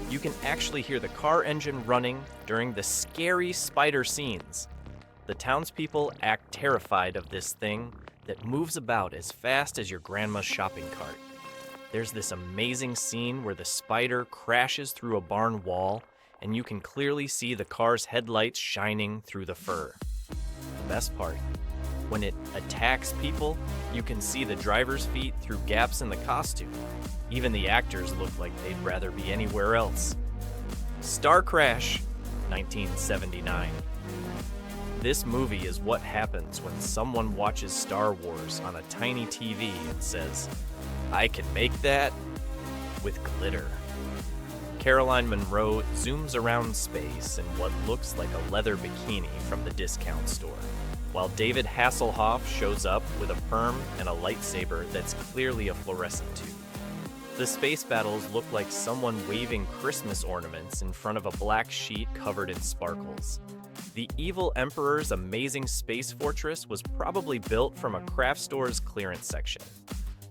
You can actually hear the car engine running during the scary spider scenes. The townspeople act terrified of this thing that moves about as fast as your grandma's shopping cart. There's this amazing scene where the spider crashes through a barn wall and you can clearly see the car's headlights shining through the fur. The best part, when it attacks people, you can see the driver's feet through gaps in the costume. Even the actors look like they'd rather be anywhere else. Star Crash, 1979. This movie is what happens when someone watches Star Wars on a tiny TV and says, "I can make that with glitter." Caroline Munro zooms around space in what looks like a leather bikini from the discount store, while David Hasselhoff shows up with a perm and a lightsaber that's clearly a fluorescent tube. The space battles look like someone waving Christmas ornaments in front of a black sheet covered in sparkles. The evil Emperor's amazing space fortress was probably built from a craft store's clearance section.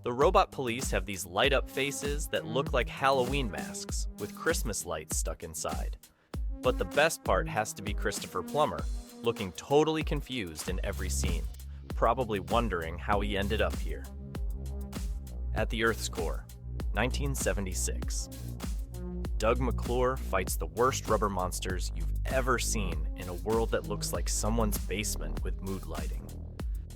The robot police have these light-up faces that look like Halloween masks, with Christmas lights stuck inside. But the best part has to be Christopher Plummer, looking totally confused in every scene, probably wondering how he ended up here. At the Earth's core, 1976. Doug McClure fights the worst rubber monsters you've ever seen in a world that looks like someone's basement with mood lighting.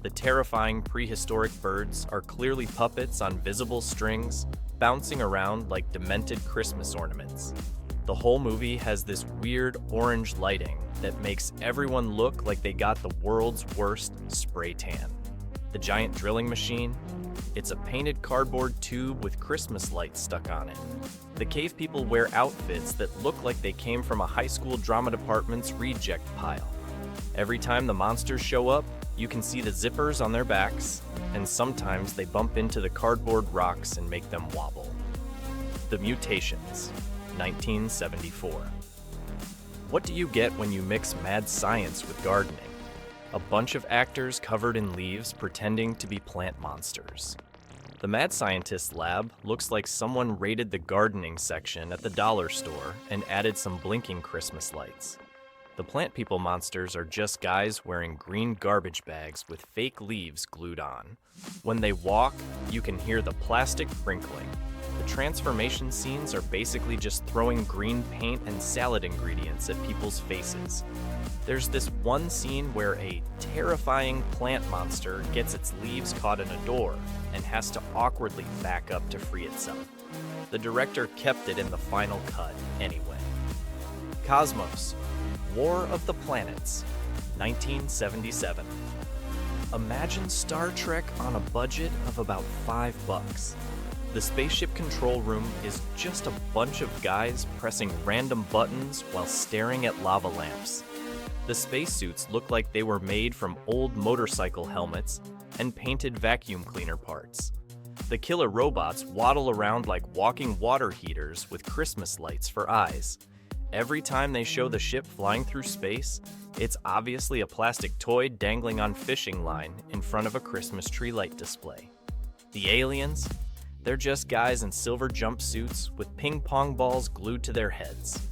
The terrifying prehistoric birds are clearly puppets on visible strings, bouncing around like demented Christmas ornaments. The whole movie has this weird orange lighting that makes everyone look like they got the world's worst spray tan. The giant drilling machine, it's a painted cardboard tube with Christmas lights stuck on it. The cave people wear outfits that look like they came from a high school drama department's reject pile. Every time the monsters show up, you can see the zippers on their backs, and sometimes they bump into the cardboard rocks and make them wobble. The Mutations, 1974. What do you get when you mix mad science with gardening? A bunch of actors covered in leaves pretending to be plant monsters. The Mad Scientist lab looks like someone raided the gardening section at the dollar store and added some blinking Christmas lights. The plant people monsters are just guys wearing green garbage bags with fake leaves glued on. When they walk, you can hear the plastic crinkling. The transformation scenes are basically just throwing green paint and salad ingredients at people's faces. There's this one scene where a terrifying plant monster gets its leaves caught in a door and has to awkwardly back up to free itself. The director kept it in the final cut anyway. Cosmos, War of the Planets, 1977. Imagine Star Trek on a budget of about $5. The spaceship control room is just a bunch of guys pressing random buttons while staring at lava lamps. The spacesuits look like they were made from old motorcycle helmets and painted vacuum cleaner parts. The killer robots waddle around like walking water heaters with Christmas lights for eyes. Every time they show the ship flying through space, it's obviously a plastic toy dangling on fishing line in front of a Christmas tree light display. The aliens? They're just guys in silver jumpsuits with ping pong balls glued to their heads.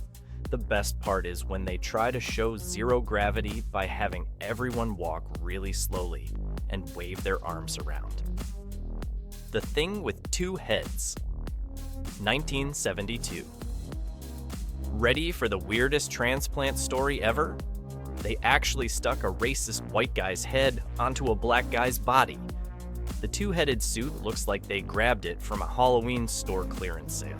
The best part is when they try to show zero gravity by having everyone walk really slowly and wave their arms around. The Thing with Two Heads, 1972. Ready for the weirdest transplant story ever? They actually stuck a racist white guy's head onto a black guy's body. The two-headed suit looks like they grabbed it from a Halloween store clearance sale.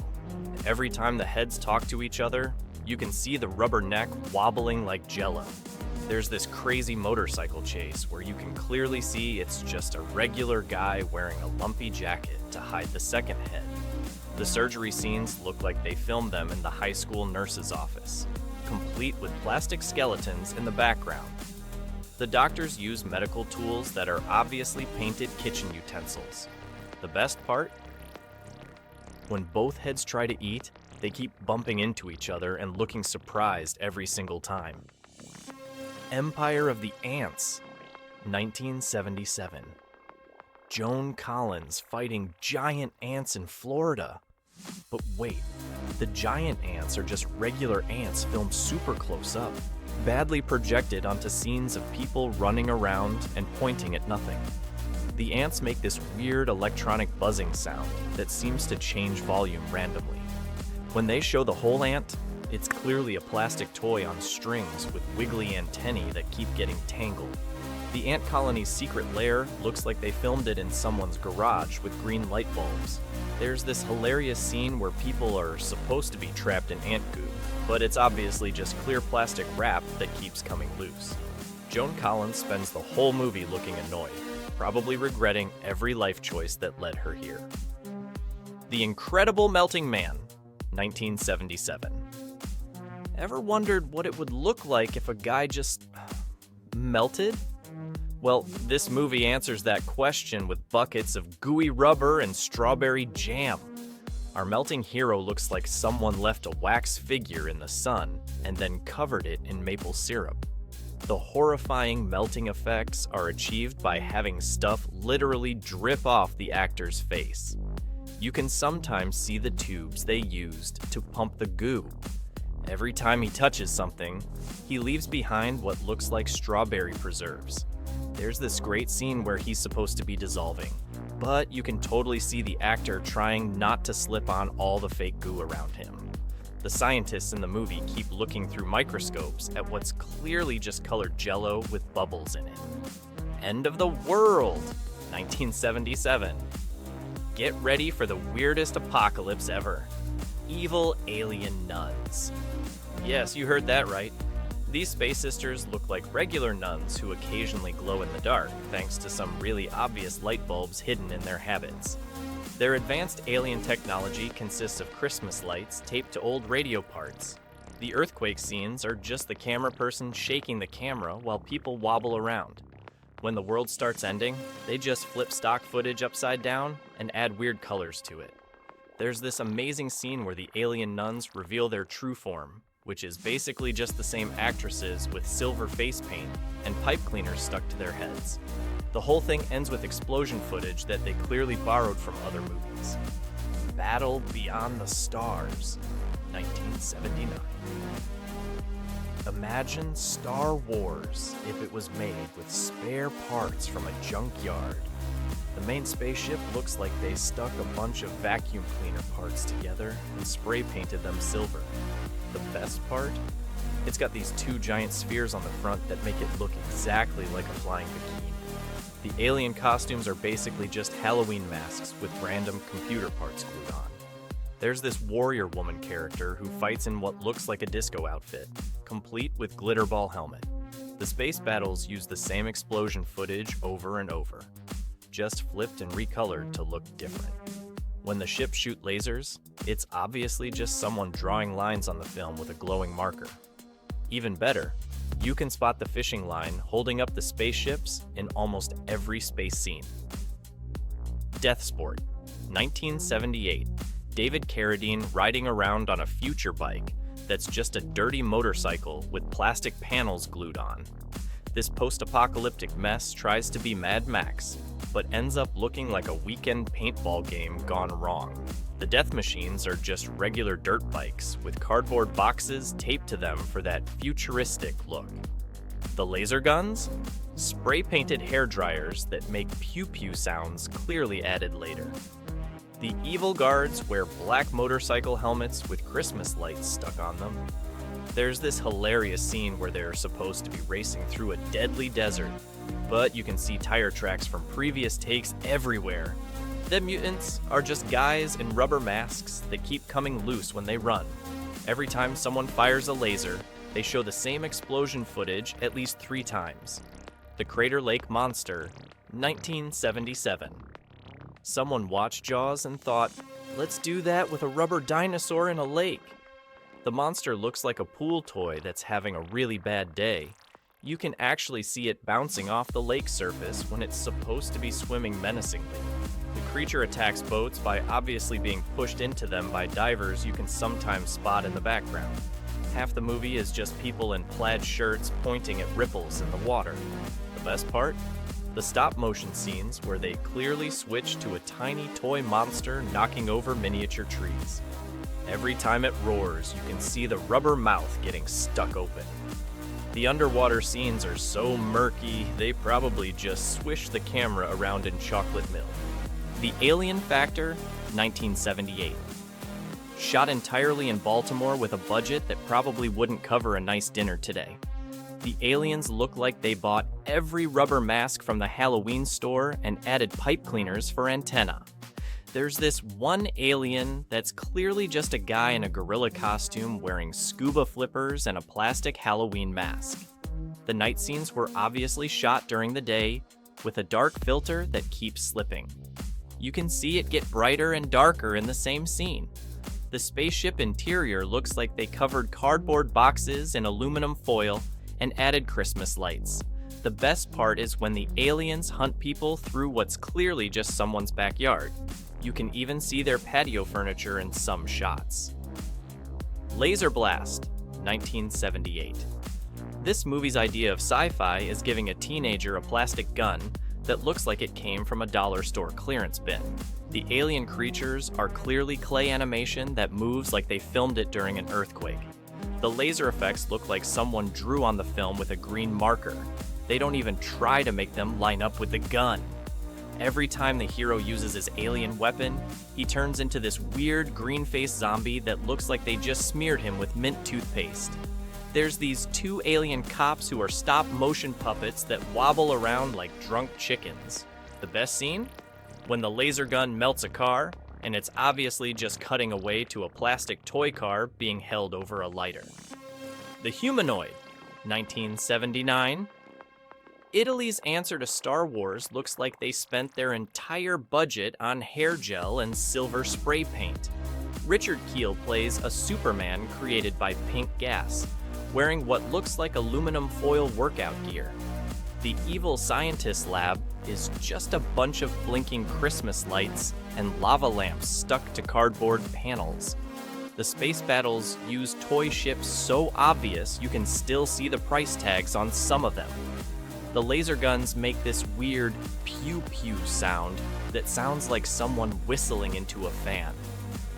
Every time the heads talk to each other, you can see the rubber neck wobbling like jello. There's this crazy motorcycle chase where you can clearly see it's just a regular guy wearing a lumpy jacket to hide the second head. The surgery scenes look like they filmed them in the high school nurse's office, complete with plastic skeletons in the background. The doctors use medical tools that are obviously painted kitchen utensils. The best part? When both heads try to eat, they keep bumping into each other and looking surprised every single time. Empire of the Ants, 1977. Joan Collins fighting giant ants in Florida. But wait, the giant ants are just regular ants filmed super close up, badly projected onto scenes of people running around and pointing at nothing. The ants make this weird electronic buzzing sound that seems to change volume randomly. When they show the whole ant, It's clearly a plastic toy on strings with wiggly antennae that keep getting tangled. The ant colony's secret lair looks like they filmed it in someone's garage with green light bulbs. There's this hilarious scene where people are supposed to be trapped in ant goo, but it's obviously just clear plastic wrap that keeps coming loose. Joan Collins spends the whole movie looking annoyed, probably regretting every life choice that led her here. The Incredible Melting Man, 1977. Ever wondered what it would look like if a guy just melted? Well, this movie answers that question with buckets of gooey rubber and strawberry jam. Our melting hero looks like someone left a wax figure in the sun and then covered it in maple syrup. The horrifying melting effects are achieved by having stuff literally drip off the actor's face. You can sometimes see the tubes they used to pump the goo. Every time he touches something, he leaves behind what looks like strawberry preserves. There's this great scene where he's supposed to be dissolving, but you can totally see the actor trying not to slip on all the fake goo around him. The scientists in the movie keep looking through microscopes at what's clearly just colored jello with bubbles in it. End of the world, 1977. Get ready for the weirdest apocalypse ever. Evil alien nuns. Yes, you heard that right. These space sisters look like regular nuns who occasionally glow in the dark, thanks to some really obvious light bulbs hidden in their habits. Their advanced alien technology consists of Christmas lights taped to old radio parts. The earthquake scenes are just the camera person shaking the camera while people wobble around. When the world starts ending, they just flip stock footage upside down and add weird colors to it. There's this amazing scene where the alien nuns reveal their true form, which is basically just the same actresses with silver face paint and pipe cleaners stuck to their heads. The whole thing ends with explosion footage that they clearly borrowed from other movies. Battle Beyond the Stars, 1979. Imagine Star Wars if it was made with spare parts from a junkyard. The main spaceship looks like they stuck a bunch of vacuum cleaner parts together and spray painted them silver. The best part? It's got these two giant spheres on the front that make it look exactly like a flying bikini. The alien costumes are basically just Halloween masks with random computer parts glued on. There's this warrior woman character who fights in what looks like a disco outfit, complete with glitter ball helmet. The space battles use the same explosion footage over and over, just flipped and recolored to look different. When the ships shoot lasers, it's obviously just someone drawing lines on the film with a glowing marker. Even better, you can spot the fishing line holding up the spaceships in almost every space scene. Death Sport, 1978. David Carradine riding around on a future bike that's just a dirty motorcycle with plastic panels glued on. This post-apocalyptic mess tries to be Mad Max, but ends up looking like a weekend paintball game gone wrong. The death machines are just regular dirt bikes with cardboard boxes taped to them for that futuristic look. The laser guns? Spray-painted hair dryers that make pew-pew sounds clearly added later. The evil guards wear black motorcycle helmets with Christmas lights stuck on them. There's this hilarious scene where they're supposed to be racing through a deadly desert, but you can see tire tracks from previous takes everywhere. The mutants are just guys in rubber masks that keep coming loose when they run. Every time someone fires a laser, they show the same explosion footage at least 3 times. The Crater Lake Monster, 1977. Someone watched Jaws and thought, let's do that with a rubber dinosaur in a lake. The monster looks like a pool toy that's having a really bad day. You can actually see it bouncing off the lake surface when it's supposed to be swimming menacingly. The creature attacks boats by obviously being pushed into them by divers you can sometimes spot in the background. Half the movie is just people in plaid shirts pointing at ripples in the water. The best part? The stop-motion scenes where they clearly switch to a tiny toy monster knocking over miniature trees. Every time it roars, you can see the rubber mouth getting stuck open. The underwater scenes are so murky, they probably just swish the camera around in chocolate milk. The Alien Factor, 1978. Shot entirely in Baltimore with a budget that probably wouldn't cover a nice dinner today. The aliens look like they bought every rubber mask from the Halloween store and added pipe cleaners for antenna. There's this one alien that's clearly just a guy in a gorilla costume wearing scuba flippers and a plastic Halloween mask. The night scenes were obviously shot during the day with a dark filter that keeps slipping. You can see it get brighter and darker in the same scene. The spaceship interior looks like they covered cardboard boxes in aluminum foil and added Christmas lights. The best part is when the aliens hunt people through what's clearly just someone's backyard. You can even see their patio furniture in some shots. Laser Blast, 1978. This movie's idea of sci-fi is giving a teenager a plastic gun that looks like it came from a dollar store clearance bin. The alien creatures are clearly clay animation that moves like they filmed it during an earthquake. The laser effects look like someone drew on the film with a green marker. They don't even try to make them line up with the gun. Every time the hero uses his alien weapon, he turns into this weird green-faced zombie that looks like they just smeared him with mint toothpaste. There's these two alien cops who are stop-motion puppets that wobble around like drunk chickens. The best scene? When the laser gun melts a car, and it's obviously just cutting away to a plastic toy car being held over a lighter. The Humanoid, 1979. Italy's answer to Star Wars looks like they spent their entire budget on hair gel and silver spray paint. Richard Kiel plays a Superman created by pink gas, wearing what looks like aluminum foil workout gear. The evil scientist lab is just a bunch of blinking Christmas lights and lava lamps stuck to cardboard panels. The space battles use toy ships so obvious you can still see the price tags on some of them. The laser guns make this weird pew-pew sound that sounds like someone whistling into a fan.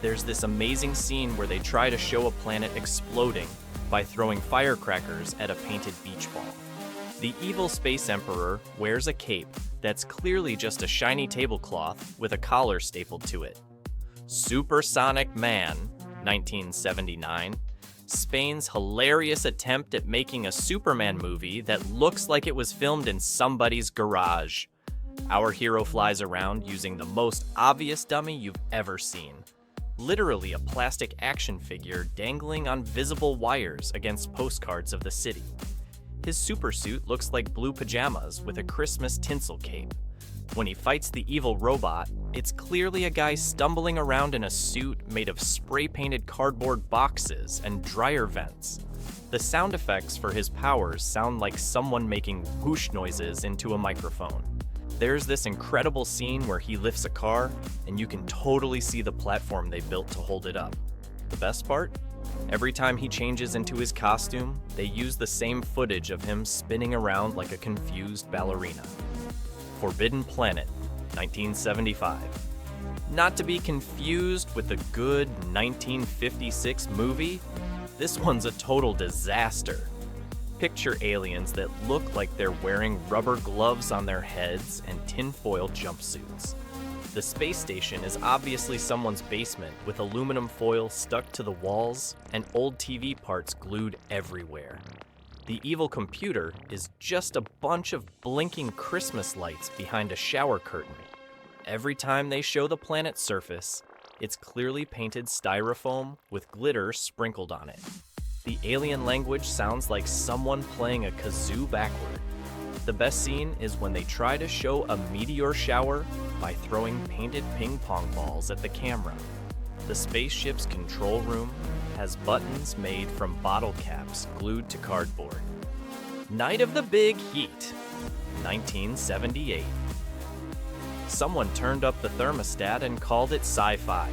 There's this amazing scene where they try to show a planet exploding by throwing firecrackers at a painted beach ball. The evil space emperor wears a cape that's clearly just a shiny tablecloth with a collar stapled to it. Supersonic Man, 1979. Spain's hilarious attempt at making a Superman movie that looks like it was filmed in somebody's garage. Our hero flies around using the most obvious dummy you've ever seen. Literally a plastic action figure dangling on visible wires against postcards of the city. His supersuit looks like blue pajamas with a Christmas tinsel cape. When he fights the evil robot, it's clearly a guy stumbling around in a suit made of spray-painted cardboard boxes and dryer vents. The sound effects for his powers sound like someone making whoosh noises into a microphone. There's this incredible scene where he lifts a car, and you can totally see the platform they built to hold it up. The best part? Every time he changes into his costume, they use the same footage of him spinning around like a confused ballerina. Forbidden Planet, 1975. Not to be confused with the good 1956 movie, this one's a total disaster. Picture aliens that look like they're wearing rubber gloves on their heads and tinfoil jumpsuits. The space station is obviously someone's basement with aluminum foil stuck to the walls and old TV parts glued everywhere. The evil computer is just a bunch of blinking Christmas lights behind a shower curtain. Every time they show the planet's surface, it's clearly painted styrofoam with glitter sprinkled on it. The alien language sounds like someone playing a kazoo backward. The best scene is when they try to show a meteor shower by throwing painted ping pong balls at the camera. The spaceship's control room has buttons made from bottle caps glued to cardboard. Night of the Big Heat, 1978. Someone turned up the thermostat and called it Sci-Fi.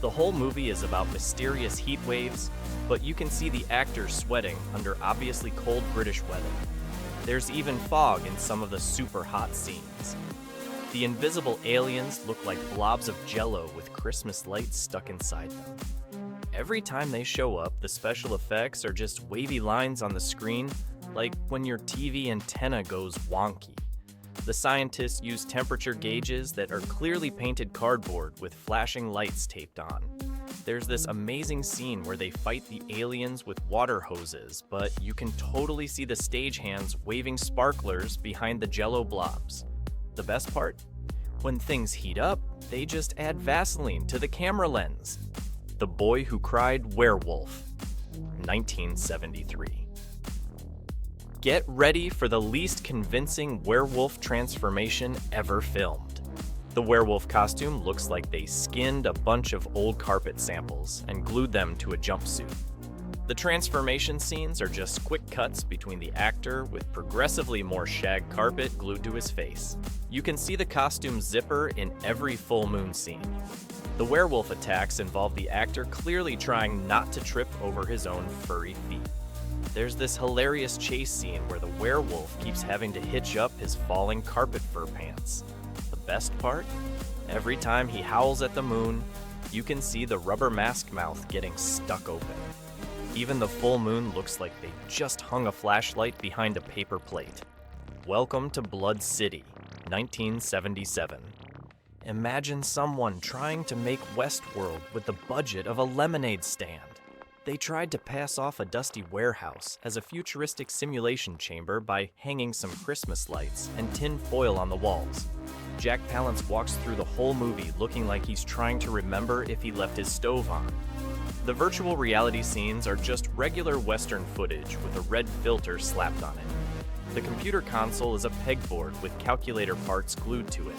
The whole movie is about mysterious heat waves, but you can see the actors sweating under obviously cold British weather. There's even fog in some of the super hot scenes. The invisible aliens look like blobs of jello with Christmas lights stuck inside them. Every time they show up, the special effects are just wavy lines on the screen, like when your TV antenna goes wonky. The scientists use temperature gauges that are clearly painted cardboard with flashing lights taped on. There's this amazing scene where they fight the aliens with water hoses, but you can totally see the stagehands waving sparklers behind the jello blobs. The best part? When things heat up, they just add Vaseline to the camera lens. The Boy Who Cried Werewolf, 1973. Get ready for the least convincing werewolf transformation ever filmed. The werewolf costume looks like they skinned a bunch of old carpet samples and glued them to a jumpsuit. The transformation scenes are just quick cuts between the actor with progressively more shag carpet glued to his face. You can see the costume zipper in every full moon scene. The werewolf attacks involve the actor clearly trying not to trip over his own furry feet. There's this hilarious chase scene where the werewolf keeps having to hitch up his falling carpet fur pants. The best part? Every time he howls at the moon, you can see the rubber mask mouth getting stuck open. Even the full moon looks like they just hung a flashlight behind a paper plate. Welcome to Blood City, 1977. Imagine someone trying to make Westworld with the budget of a lemonade stand. They tried to pass off a dusty warehouse as a futuristic simulation chamber by hanging some Christmas lights and tin foil on the walls. Jack Palance walks through the whole movie looking like he's trying to remember if he left his stove on. The virtual reality scenes are just regular Western footage with a red filter slapped on it. The computer console is a pegboard with calculator parts glued to it.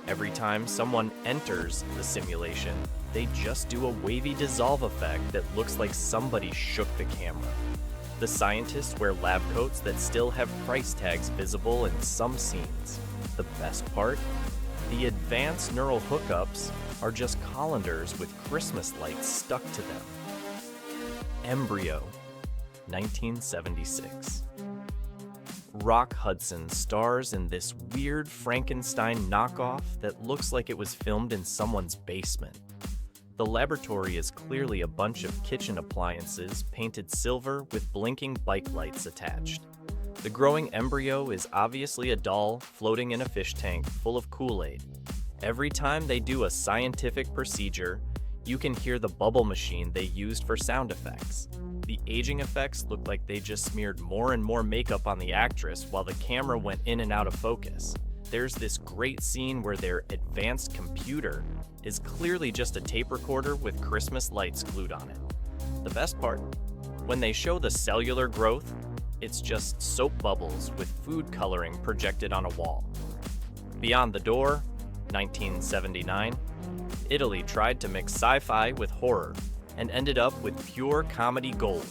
Every time someone enters the simulation, they just do a wavy dissolve effect that looks like somebody shook the camera. The scientists wear lab coats that still have price tags visible in some scenes. The best part? The advanced neural hookups are just colanders with Christmas lights stuck to them. Embryo, 1976. Rock Hudson stars in this weird Frankenstein knockoff that looks like it was filmed in someone's basement. The laboratory is clearly a bunch of kitchen appliances painted silver with blinking bike lights attached. The growing embryo is obviously a doll floating in a fish tank full of Kool-Aid. Every time they do a scientific procedure, you can hear the bubble machine they used for sound effects. The aging effects look like they just smeared more and more makeup on the actress while the camera went in and out of focus. There's this great scene where their advanced computer is clearly just a tape recorder with Christmas lights glued on it. The best part? When they show the cellular growth, it's just soap bubbles with food coloring projected on a wall. Beyond the Door, 1979, Italy tried to mix sci-fi with horror and ended up with pure comedy gold.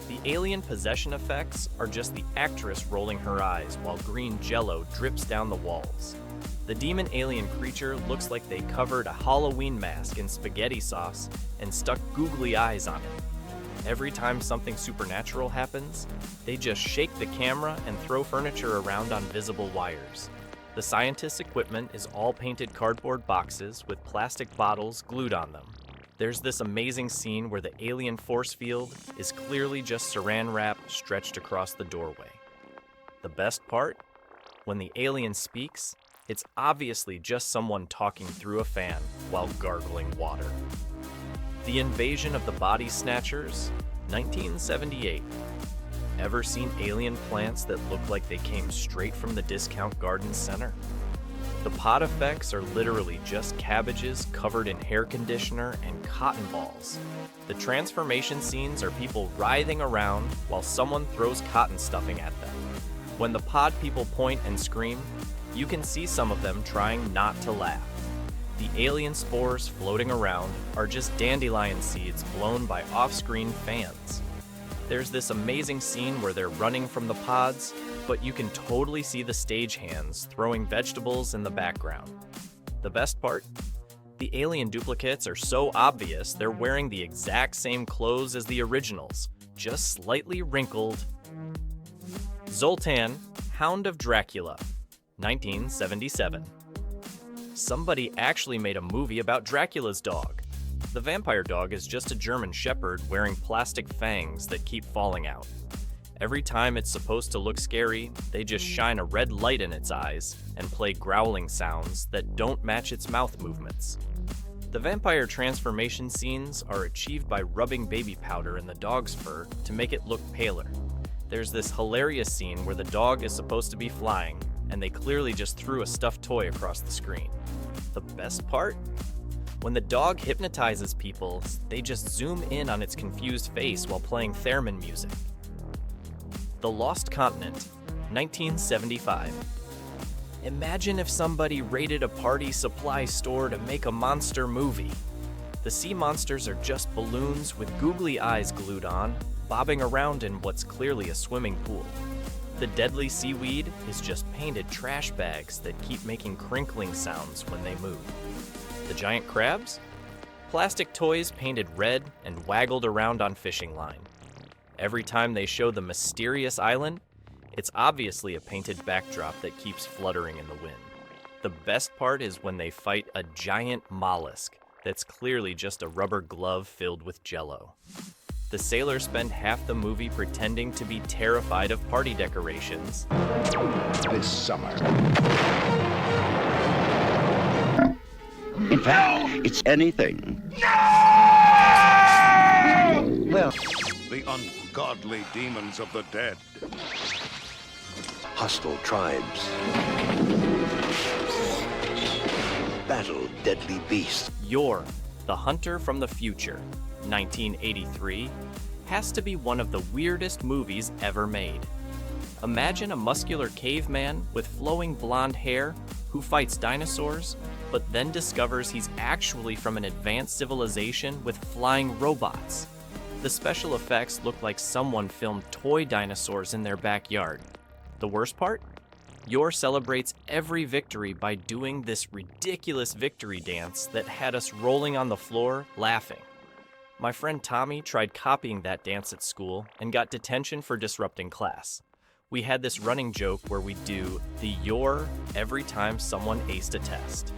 The alien possession effects are just the actress rolling her eyes while green jello drips down the walls. The demon alien creature looks like they covered a Halloween mask in spaghetti sauce and stuck googly eyes on it. Every time something supernatural happens, they just shake the camera and throw furniture around on visible wires. The scientists' equipment is all painted cardboard boxes with plastic bottles glued on them. There's this amazing scene where the alien force field is clearly just saran wrap stretched across the doorway. The best part? When the alien speaks, it's obviously just someone talking through a fan while gargling water. The Invasion of the Body Snatchers, 1978. Ever seen alien plants that look like they came straight from the discount garden center? The pod effects are literally just cabbages covered in hair conditioner and cotton balls. The transformation scenes are people writhing around while someone throws cotton stuffing at them. When the pod people point and scream, you can see some of them trying not to laugh. The alien spores floating around are just dandelion seeds blown by off-screen fans. There's this amazing scene where they're running from the pods, but you can totally see the stagehands throwing vegetables in the background. The best part? The alien duplicates are so obvious they're wearing the exact same clothes as the originals, just slightly wrinkled. Zoltan, Hound of Dracula, 1977. Somebody actually made a movie about Dracula's dog. The vampire dog is just a German shepherd wearing plastic fangs that keep falling out. Every time it's supposed to look scary, they just shine a red light in its eyes and play growling sounds that don't match its mouth movements. The vampire transformation scenes are achieved by rubbing baby powder in the dog's fur to make it look paler. There's this hilarious scene where the dog is supposed to be flying, and they clearly just threw a stuffed toy across the screen. The best part? When the dog hypnotizes people, they just zoom in on its confused face while playing theremin music. The Lost Continent, 1975. Imagine if somebody raided a party supply store to make a monster movie. The sea monsters are just balloons with googly eyes glued on, bobbing around in what's clearly a swimming pool. The deadly seaweed is just painted trash bags that keep making crinkling sounds when they move. The giant crabs? Plastic toys painted red and waggled around on fishing line. Every time they show the mysterious island, it's obviously a painted backdrop that keeps fluttering in the wind. The best part is when they fight a giant mollusk that's clearly just a rubber glove filled with jello. The sailors spend half the movie pretending to be terrified of party decorations. This summer. In fact, it's anything. Well, The ungodly demons of the dead. hostile tribes. Battle deadly beasts. You're the Hunter from the Future, 1983, has to be one of the weirdest movies ever made. Imagine a muscular caveman with flowing blonde hair who fights dinosaurs, but then discovers he's actually from an advanced civilization with flying robots. The special effects look like someone filmed toy dinosaurs in their backyard. The worst part? Yor celebrates every victory by doing this ridiculous victory dance that had us rolling on the floor laughing. My friend Tommy tried copying that dance at school and got detention for disrupting class. We had this running joke where we do the Yor every time someone aced a test.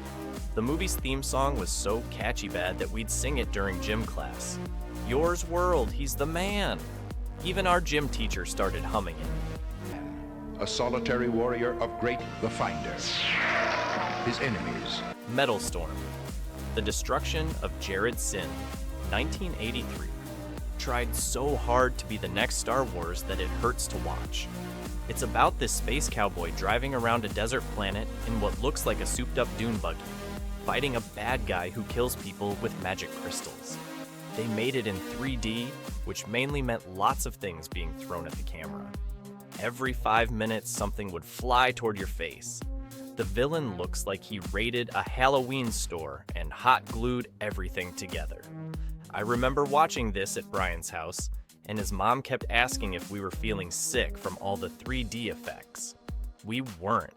The movie's theme song was so catchy bad that we'd sing it during gym class. Yor's world, he's the man. Even our gym teacher started humming it. A solitary warrior of great the Finder. His enemies. Metal Storm, The Destruction of Jared Sin, 1983. Tried so hard to be the next Star Wars that it hurts to watch. It's about this space cowboy driving around a desert planet in what looks like a souped-up dune buggy, fighting a bad guy who kills people with magic crystals. They made it in 3D, which mainly meant lots of things being thrown at the camera. Every 5 minutes, something would fly toward your face. The villain looks like he raided a Halloween store and hot glued everything together. I remember watching this at Brian's house, and his mom kept asking if we were feeling sick from all the 3D effects. We weren't.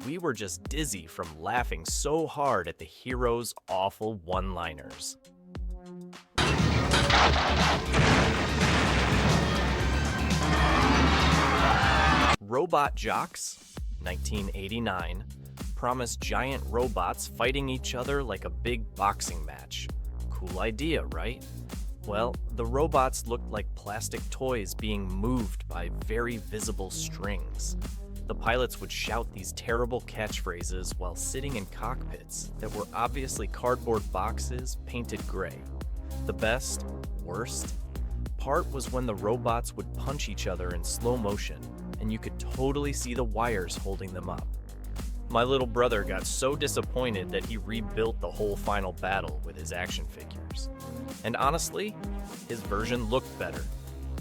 We were just dizzy from laughing so hard at the hero's awful one-liners. Robot Jocks, 1989, promised giant robots fighting each other like a big boxing match. Cool idea, right? Well, the robots looked like plastic toys being moved by very visible strings. The pilots would shout these terrible catchphrases while sitting in cockpits that were obviously cardboard boxes painted gray. The best, worst part was when the robots would punch each other in slow motion, and you could totally see the wires holding them up. My little brother got so disappointed that he rebuilt the whole final battle with his action figures. And honestly, his version looked better.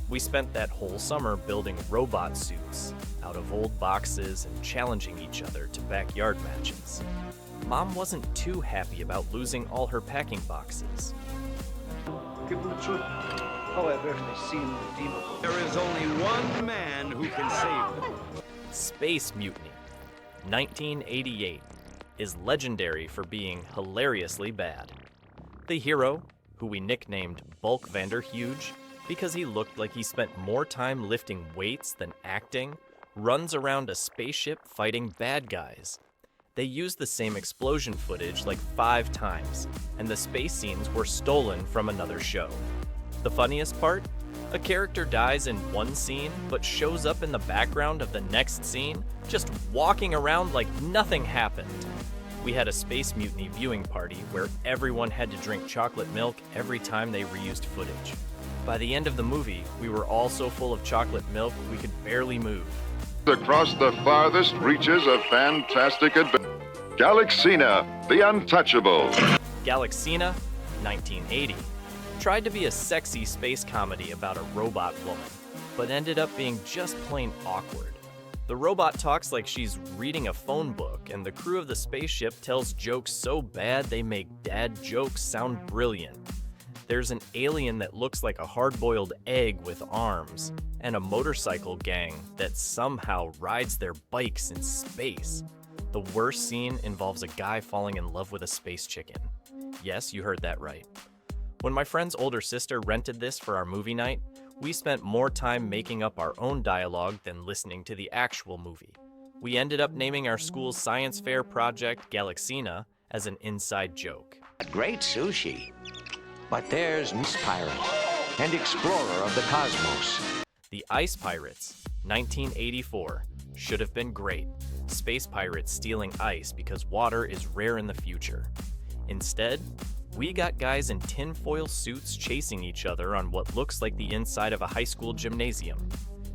We spent that whole summer building robot suits out of old boxes and challenging each other to backyard matches. Mom wasn't too happy about losing all her packing boxes. Give them the truth. However, they seem redeemable. There is only one man who can save them. Space Mutiny, 1988, is legendary for being hilariously bad. The hero, who we nicknamed Bulk Vanderhuge because he looked like he spent more time lifting weights than acting, runs around a spaceship fighting bad guys. They used the same explosion footage like 5 times, and the space scenes were stolen from another show. The funniest part? A character dies in one scene, but shows up in the background of the next scene, just walking around like nothing happened. We had a Space Mutiny viewing party where everyone had to drink chocolate milk every time they reused footage. By the end of the movie, we were all so full of chocolate milk we could barely move. Across the farthest reaches of fantastic adventure. Galaxina, the Untouchable. Galaxina, 1980, tried to be a sexy space comedy about a robot woman, but ended up being just plain awkward. The robot talks like she's reading a phone book, and the crew of the spaceship tells jokes so bad they make dad jokes sound brilliant. There's an alien that looks like a hard-boiled egg with arms, and a motorcycle gang that somehow rides their bikes in space. The worst scene involves a guy falling in love with a space chicken. Yes, you heard that right. When my friend's older sister rented this for our movie night, we spent more time making up our own dialogue than listening to the actual movie. We ended up naming our school's science fair project Galaxina as an inside joke. Great sushi. But there's Ice Pirate and Explorer of the Cosmos. The Ice Pirates, 1984, should have been great. Space pirates stealing ice because water is rare in the future. Instead, we got guys in tinfoil suits chasing each other on what looks like the inside of a high school gymnasium.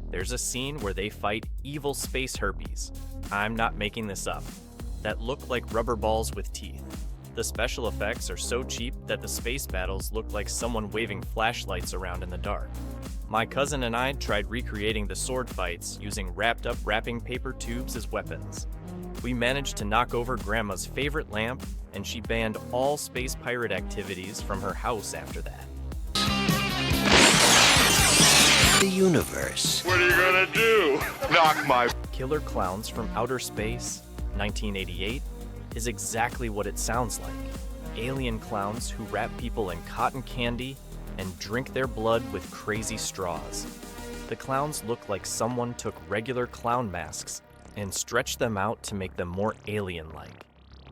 There's a scene where they fight evil space herpes. I'm not making this up. That look like rubber balls with teeth. The special effects are so cheap that the space battles look like someone waving flashlights around in the dark. My cousin and I tried recreating the sword fights using wrapped-up wrapping paper tubes as weapons. We managed to knock over Grandma's favorite lamp, and she banned all space pirate activities from her house after that. The universe. What are you gonna do? Knock my... Killer Clowns from Outer Space, 1988, is exactly what it sounds like. Alien clowns who wrap people in cotton candy and drink their blood with crazy straws. The clowns look like someone took regular clown masks and stretched them out to make them more alien-like.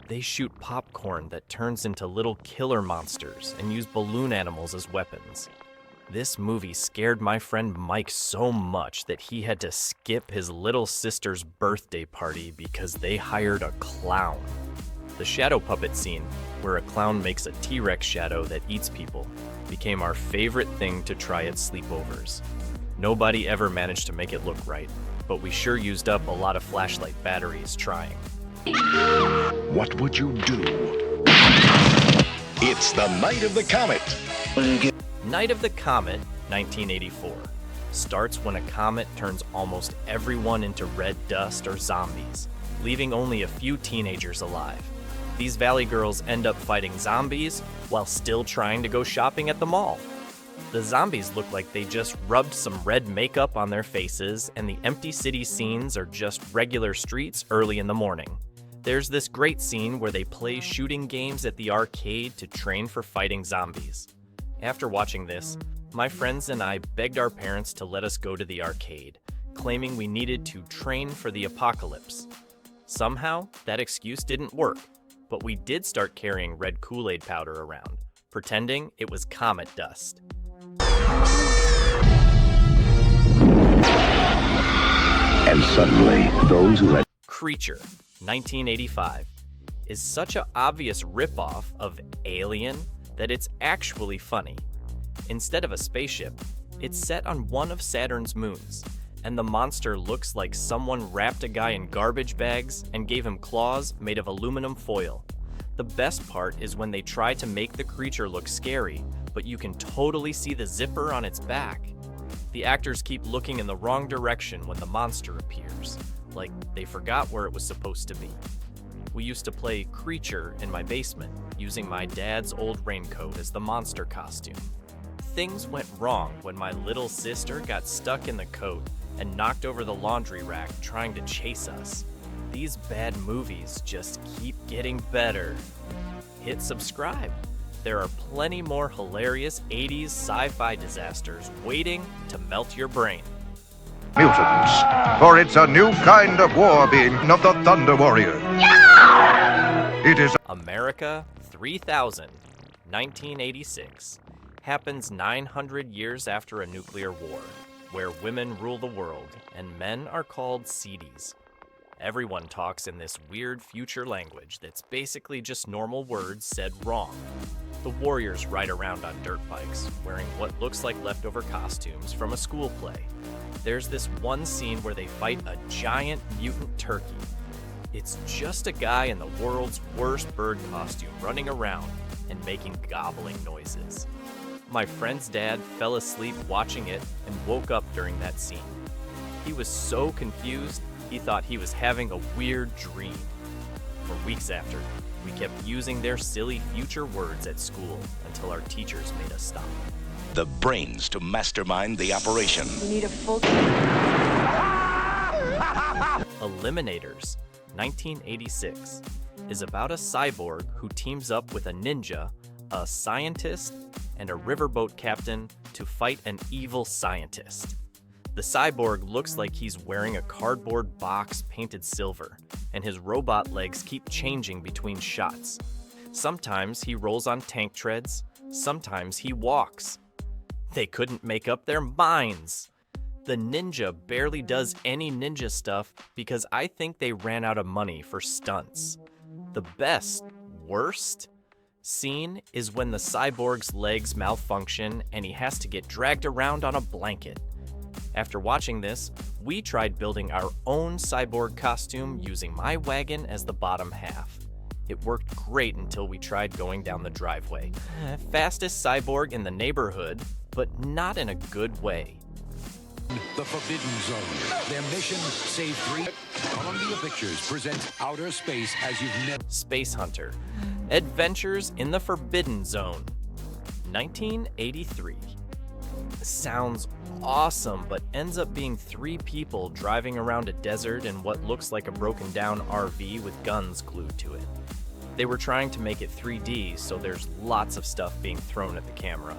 They shoot popcorn that turns into little killer monsters and use balloon animals as weapons. This movie scared my friend Mike so much that he had to skip his little sister's birthday party because they hired a clown. The shadow puppet scene, where a clown makes a T-Rex shadow that eats people, became our favorite thing to try at sleepovers. Nobody ever managed to make it look right, but we sure used up a lot of flashlight batteries trying. What would you do? It's the Night of the Comet. Night of the Comet, 1984, starts when a comet turns almost everyone into red dust or zombies, leaving only a few teenagers alive. These Valley girls end up fighting zombies while still trying to go shopping at the mall. The zombies look like they just rubbed some red makeup on their faces, and the empty city scenes are just regular streets early in the morning. There's this great scene where they play shooting games at the arcade to train for fighting zombies. After watching this, my friends and I begged our parents to let us go to the arcade, claiming we needed to train for the apocalypse. Somehow, that excuse didn't work, but we did start carrying red Kool-Aid powder around, pretending it was comet dust. And suddenly, those who had Creature, 1985, is such an obvious ripoff of Alien that it's actually funny. Instead of a spaceship, it's set on one of Saturn's moons, and the monster looks like someone wrapped a guy in garbage bags and gave him claws made of aluminum foil. The best part is when they try to make the creature look scary, but you can totally see the zipper on its back. The actors keep looking in the wrong direction when the monster appears, like they forgot where it was supposed to be. We used to play Creature in my basement, using my dad's old raincoat as the monster costume. Things went wrong when my little sister got stuck in the coat and knocked over the laundry rack trying to chase us. These bad movies just keep getting better. Hit subscribe. There are plenty more hilarious 80s sci-fi disasters waiting to melt your brain. Mutants, for it's a new kind of war being of the Thunder Warrior. It is America 3000, 1986, happens 900 years after a nuclear war, where women rule the world and men are called seedies. Everyone talks in this weird future language that's basically just normal words said wrong. The warriors ride around on dirt bikes, wearing what looks like leftover costumes from a school play. There's this one scene where they fight a giant mutant turkey. It's just a guy in the world's worst bird costume running around and making gobbling noises. My friend's dad fell asleep watching it and woke up during that scene. He was so confused, he thought he was having a weird dream. For weeks after, we kept using their silly future words at school until our teachers made us stop. The brains to mastermind the operation. We need a full... Eliminators, 1986, is about a cyborg who teams up with a ninja, a scientist, and a riverboat captain to fight an evil scientist. The cyborg looks like he's wearing a cardboard box painted silver, and his robot legs keep changing between shots. Sometimes he rolls on tank treads, sometimes he walks. They couldn't make up their minds. The ninja barely does any ninja stuff because I think they ran out of money for stunts. The worst scene is when the cyborg's legs malfunction and he has to get dragged around on a blanket. After watching this, we tried building our own cyborg costume using my wagon as the bottom half. It worked great until we tried going down the driveway. Fastest cyborg in the neighborhood, but not in a good way. The Forbidden Zone. Their mission, save 3. Columbia Pictures presents Outer Space as you've never... Space Hunter. Adventures in the Forbidden Zone. 1983. Sounds awesome, but ends up being 3 people driving around a desert in what looks like a broken down RV with guns glued to it. They were trying to make it 3D, so there's lots of stuff being thrown at the camera.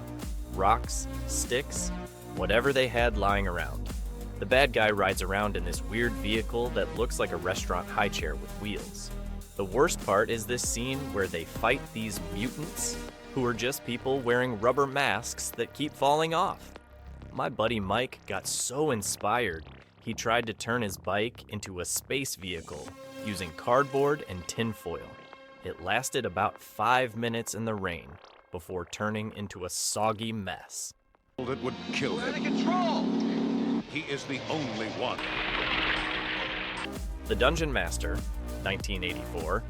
Rocks, sticks, whatever they had lying around. The bad guy rides around in this weird vehicle that looks like a restaurant high chair with wheels. The worst part is this scene where they fight these mutants who are just people wearing rubber masks that keep falling off. My buddy Mike got so inspired, he tried to turn his bike into a space vehicle using cardboard and tinfoil. It lasted about 5 minutes in the rain before turning into a soggy mess. That would kill him. Out of control! He is the only one. The Dungeon Master, 1984,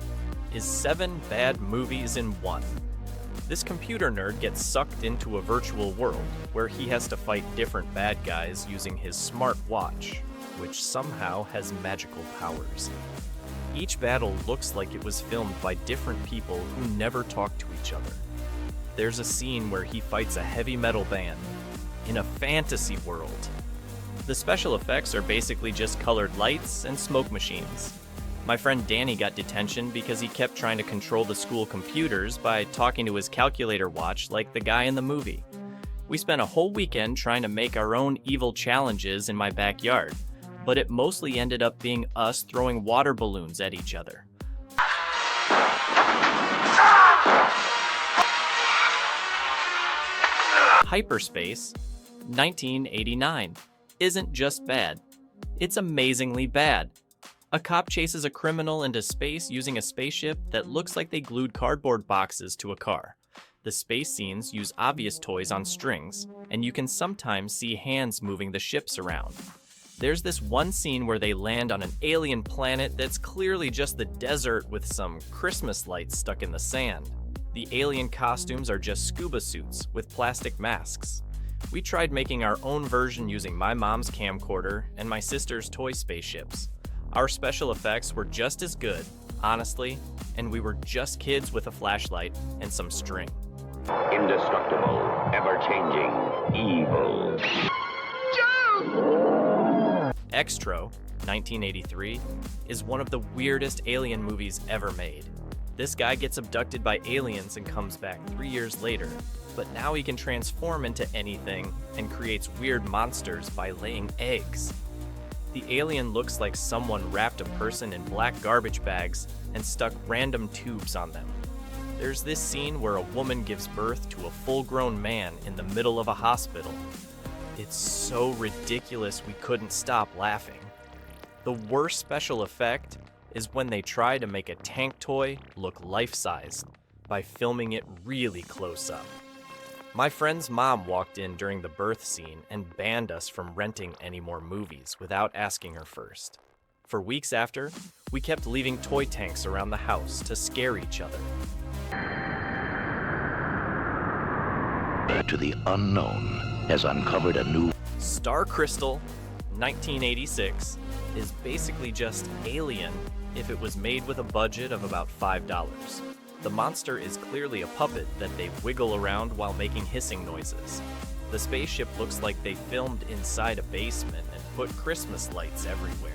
is 7 bad movies in one. This computer nerd gets sucked into a virtual world where he has to fight different bad guys using his smart watch, which somehow has magical powers. Each battle looks like it was filmed by different people who never talk to each other. There's a scene where he fights a heavy metal band in a fantasy world. The special effects are basically just colored lights and smoke machines. My friend Danny got detention because he kept trying to control the school computers by talking to his calculator watch like the guy in the movie. We spent a whole weekend trying to make our own evil challenges in my backyard, but it mostly ended up being us throwing water balloons at each other. Hyperspace, 1989, isn't just bad. It's amazingly bad. A cop chases a criminal into space using a spaceship that looks like they glued cardboard boxes to a car. The space scenes use obvious toys on strings, and you can sometimes see hands moving the ships around. There's this one scene where they land on an alien planet that's clearly just the desert with some Christmas lights stuck in the sand. The alien costumes are just scuba suits with plastic masks. We tried making our own version using my mom's camcorder and my sister's toy spaceships. Our special effects were just as good, honestly, and we were just kids with a flashlight and some string. Indestructible, ever-changing, evil. Extro, 1983, is one of the weirdest alien movies ever made. This guy gets abducted by aliens and comes back 3 years later, but now he can transform into anything and creates weird monsters by laying eggs. The alien looks like someone wrapped a person in black garbage bags and stuck random tubes on them. There's this scene where a woman gives birth to a full-grown man in the middle of a hospital. It's so ridiculous we couldn't stop laughing. The worst special effect is when they try to make a tank toy look life-sized by filming it really close up. My friend's mom walked in during the birth scene and banned us from renting any more movies without asking her first. For weeks after, we kept leaving toy tanks around the house to scare each other. To the unknown has uncovered a new... Star Crystal, 1986, is basically just Alien if it was made with a budget of about $5. The monster is clearly a puppet that they wiggle around while making hissing noises. The spaceship looks like they filmed inside a basement and put Christmas lights everywhere.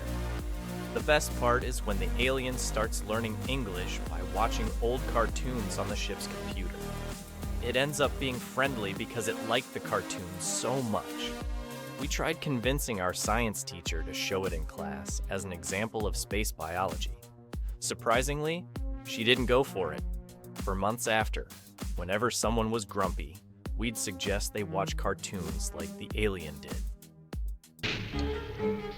The best part is when the alien starts learning English by watching old cartoons on the ship's computer. It ends up being friendly because it liked the cartoons so much. We tried convincing our science teacher to show it in class as an example of space biology. Surprisingly, she didn't go for it. For months after, whenever someone was grumpy, we'd suggest they watch cartoons like the alien did.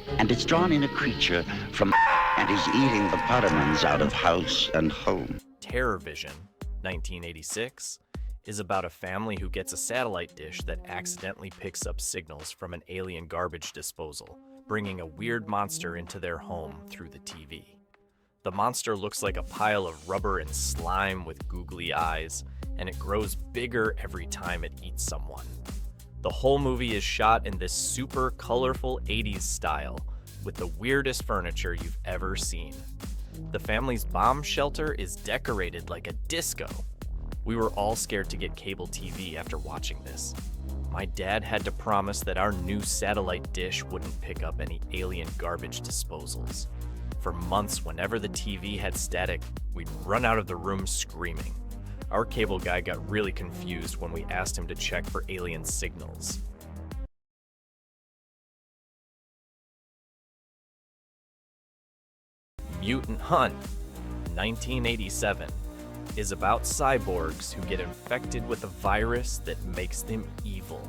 And it's drawn in a creature from and is eating the Pottermans out of house and home. Terror Vision, 1986, is about a family who gets a satellite dish that accidentally picks up signals from an alien garbage disposal, bringing a weird monster into their home through the TV. The monster looks like a pile of rubber and slime with googly eyes, and it grows bigger every time it eats someone. The whole movie is shot in this super colorful 80s style, with the weirdest furniture you've ever seen. The family's bomb shelter is decorated like a disco. We were all scared to get cable TV after watching this. My dad had to promise that our new satellite dish wouldn't pick up any alien garbage disposals. For months, whenever the TV had static, we'd run out of the room screaming. Our cable guy got really confused when we asked him to check for alien signals. Mutant Hunt, 1987, is about cyborgs who get infected with a virus that makes them evil.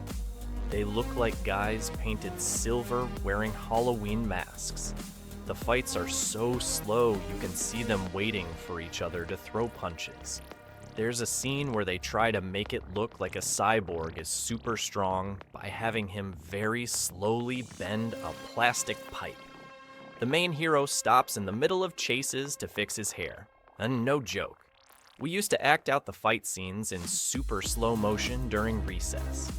They look like guys painted silver wearing Halloween masks. The fights are so slow you can see them waiting for each other to throw punches. There's a scene where they try to make it look like a cyborg is super strong by having him very slowly bend a plastic pipe. The main hero stops in the middle of chases to fix his hair. And no joke. We used to act out the fight scenes in super slow motion during recess.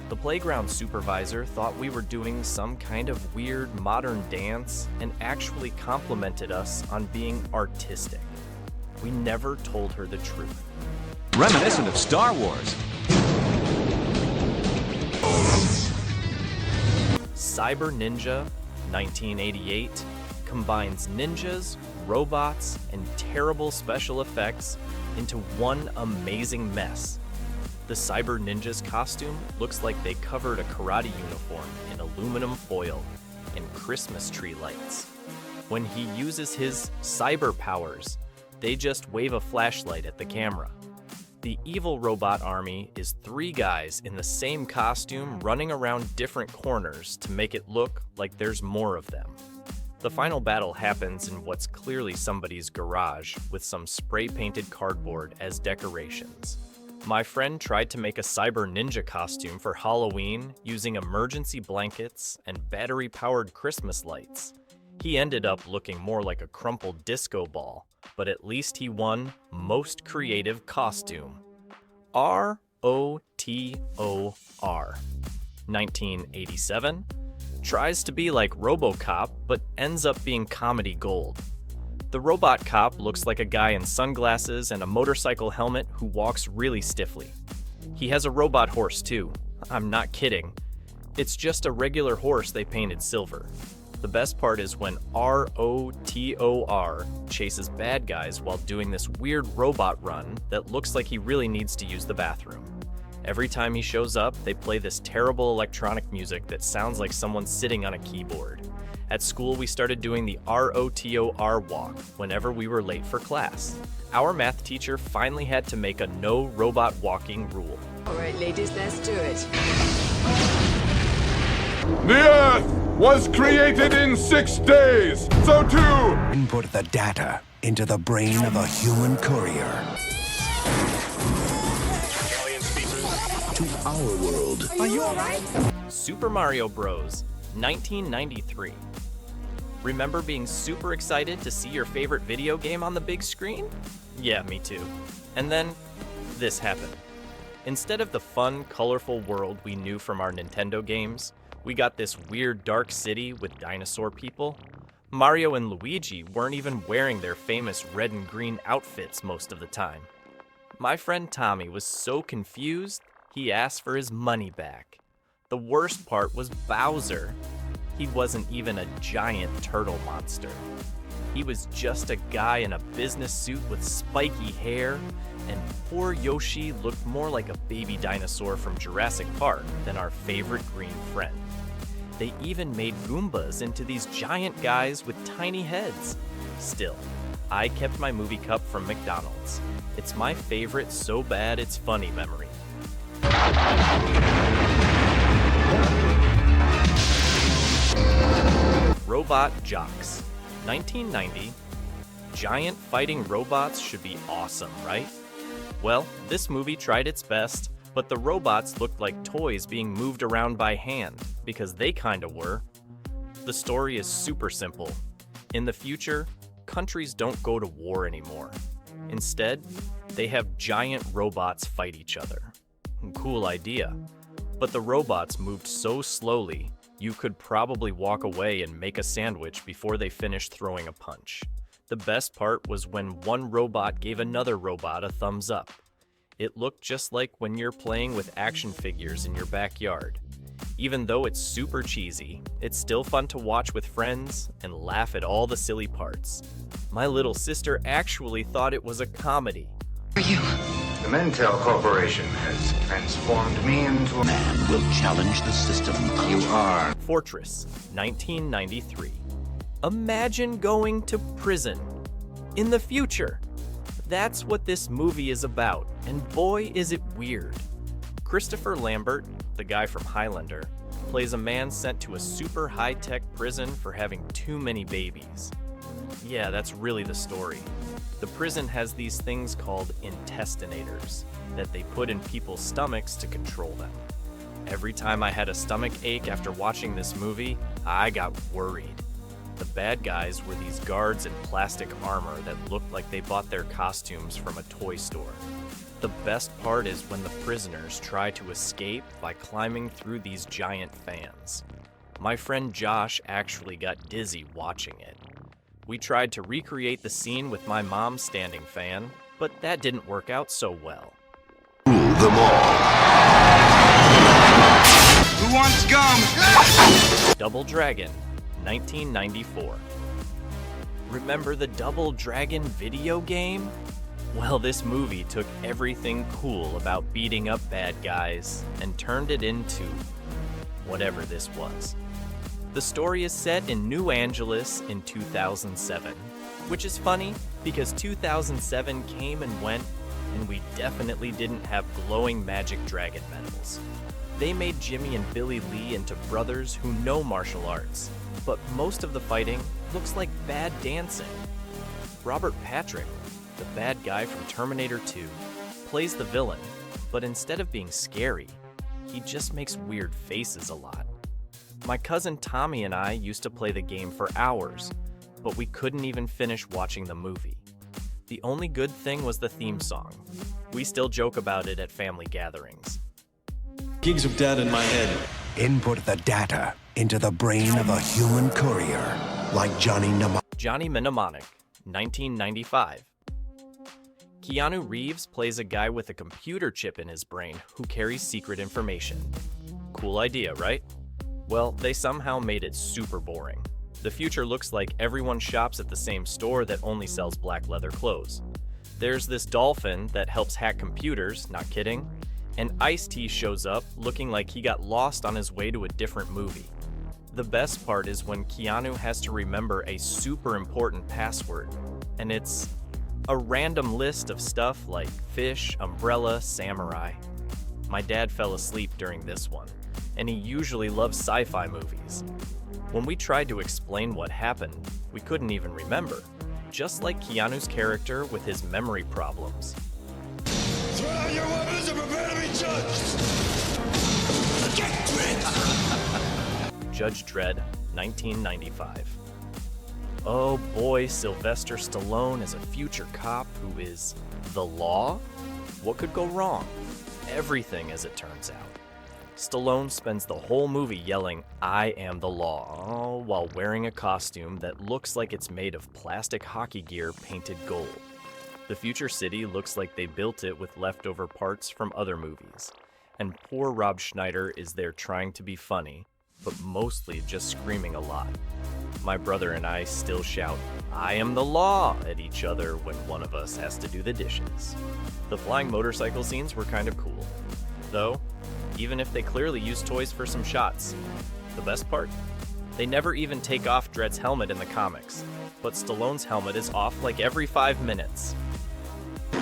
The playground supervisor thought we were doing some kind of weird modern dance and actually complimented us on being artistic. We never told her the truth. Reminiscent of Star Wars. Cyber Ninja, 1988, combines ninjas, robots, and terrible special effects into one amazing mess. The Cyber Ninja's costume looks like they covered a karate uniform in aluminum foil and Christmas tree lights. When he uses his cyber powers, they just wave a flashlight at the camera. The evil robot army is 3 guys in the same costume running around different corners to make it look like there's more of them. The final battle happens in what's clearly somebody's garage with some spray-painted cardboard as decorations. My friend tried to make a cyber ninja costume for Halloween using emergency blankets and battery-powered Christmas lights. He ended up looking more like a crumpled disco ball, but at least he won Most Creative Costume. ROTOR, 1987, tries to be like RoboCop, but ends up being comedy gold. The robot cop looks like a guy in sunglasses and a motorcycle helmet who walks really stiffly. He has a robot horse too. I'm not kidding. It's just a regular horse they painted silver. The best part is when ROTOR chases bad guys while doing this weird robot run that looks like he really needs to use the bathroom. Every time he shows up, they play this terrible electronic music that sounds like someone sitting on a keyboard. At school, we started doing the ROTOR walk whenever we were late for class. Our math teacher finally had to make a no robot walking rule. All right, ladies, let's do it. The Earth was created in 6 days, so too... Input the data into the brain of a human courier. To our world. Are you alright? Super Mario Bros. 1993. Remember being super excited to see your favorite video game on the big screen? Yeah, me too. And then, this happened. Instead of the fun, colorful world we knew from our Nintendo games, we got this weird dark city with dinosaur people. Mario and Luigi weren't even wearing their famous red and green outfits most of the time. My friend Tommy was so confused, he asked for his money back. The worst part was Bowser. He wasn't even a giant turtle monster. He was just a guy in a business suit with spiky hair, and poor Yoshi looked more like a baby dinosaur from Jurassic Park than our favorite green friend. They even made Goombas into these giant guys with tiny heads. Still, I kept my movie cup from McDonald's. It's my favorite so bad it's funny memory. Robot Jocks. 1990. Giant fighting robots should be awesome, right? Well, this movie tried its best, but the robots looked like toys being moved around by hand, because they kinda were. The story is super simple. In the future, countries don't go to war anymore. Instead, they have giant robots fight each other. Cool idea. But the robots moved so slowly, you could probably walk away and make a sandwich before they finished throwing a punch. The best part was when one robot gave another robot a thumbs up. It looked just like when you're playing with action figures in your backyard. Even though it's super cheesy, it's still fun to watch with friends and laugh at all the silly parts. My little sister actually thought it was a comedy. The Mentel Corporation has transformed me into a Man will challenge the system. You are. Fortress, 1993. Imagine going to prison. In the future. That's what this movie is about, and boy is it weird. Christopher Lambert, the guy from Highlander, plays a man sent to a super high-tech prison for having too many babies. Yeah, that's really the story. The prison has these things called intestinators that they put in people's stomachs to control them. Every time I had a stomach ache after watching this movie, I got worried. The bad guys were these guards in plastic armor that looked like they bought their costumes from a toy store. The best part is when the prisoners try to escape by climbing through these giant fans. My friend Josh actually got dizzy watching it. We tried to recreate the scene with my mom's standing fan, but that didn't work out so well. Rule them all. Who wants gum? Double Dragon, 1994. Remember the Double Dragon video game? Well, this movie took everything cool about beating up bad guys and turned it into whatever this was. The story is set in New Angeles in 2007, which is funny because 2007 came and went, and we definitely didn't have glowing magic dragon medals. They made Jimmy and Billy Lee into brothers who know martial arts, but most of the fighting looks like bad dancing. Robert Patrick, the bad guy from Terminator 2, plays the villain, but instead of being scary, he just makes weird faces a lot. My cousin Tommy and I used to play the game for hours, but we couldn't even finish watching the movie. The only good thing was the theme song. We still joke about it at family gatherings. Gigs of data in my head. Input the data into the brain of a human courier, like Johnny Mnemonic, 1995. Keanu Reeves plays a guy with a computer chip in his brain who carries secret information. Cool idea, right? Well, they somehow made it super boring. The future looks like everyone shops at the same store that only sells black leather clothes. There's this dolphin that helps hack computers, not kidding, and Ice-T shows up looking like he got lost on his way to a different movie. The best part is when Keanu has to remember a super important password, and it's a random list of stuff like fish, umbrella, samurai. My dad fell asleep during this one. and he usually loves sci-fi movies. When we tried to explain what happened, we couldn't even remember, just like Keanu's character with his memory problems. Throw down your weapons and prepare to be judged! Get Dredd! Judge Dredd, 1995. Oh boy, Sylvester Stallone is a future cop who is the law? What could go wrong? Everything, as it turns out. Stallone spends the whole movie yelling, "I am the law," while wearing a costume that looks like it's made of plastic hockey gear painted gold. The future city looks like they built it with leftover parts from other movies. And poor Rob Schneider is there trying to be funny, but mostly just screaming a lot. My brother and I still shout, "I am the law," at each other when one of us has to do the dishes. The flying motorcycle scenes were kind of cool. Though, even if they clearly use toys for some shots. The best part? They never even take off Dredd's helmet in the comics, but Stallone's helmet is off like every 5 minutes. She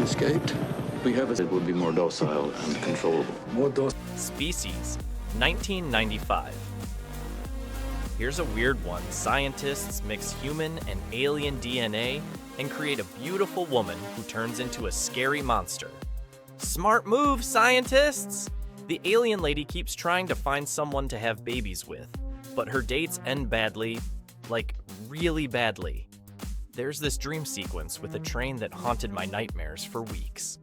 escaped. We have it would be more docile and controllable. More docile. Species, 1995. Here's a weird one. Scientists mix human and alien DNA and create a beautiful woman who turns into a scary monster. Smart move, scientists! The alien lady keeps trying to find someone to have babies with, but her dates end badly, like really badly. There's this dream sequence with a train that haunted my nightmares for weeks.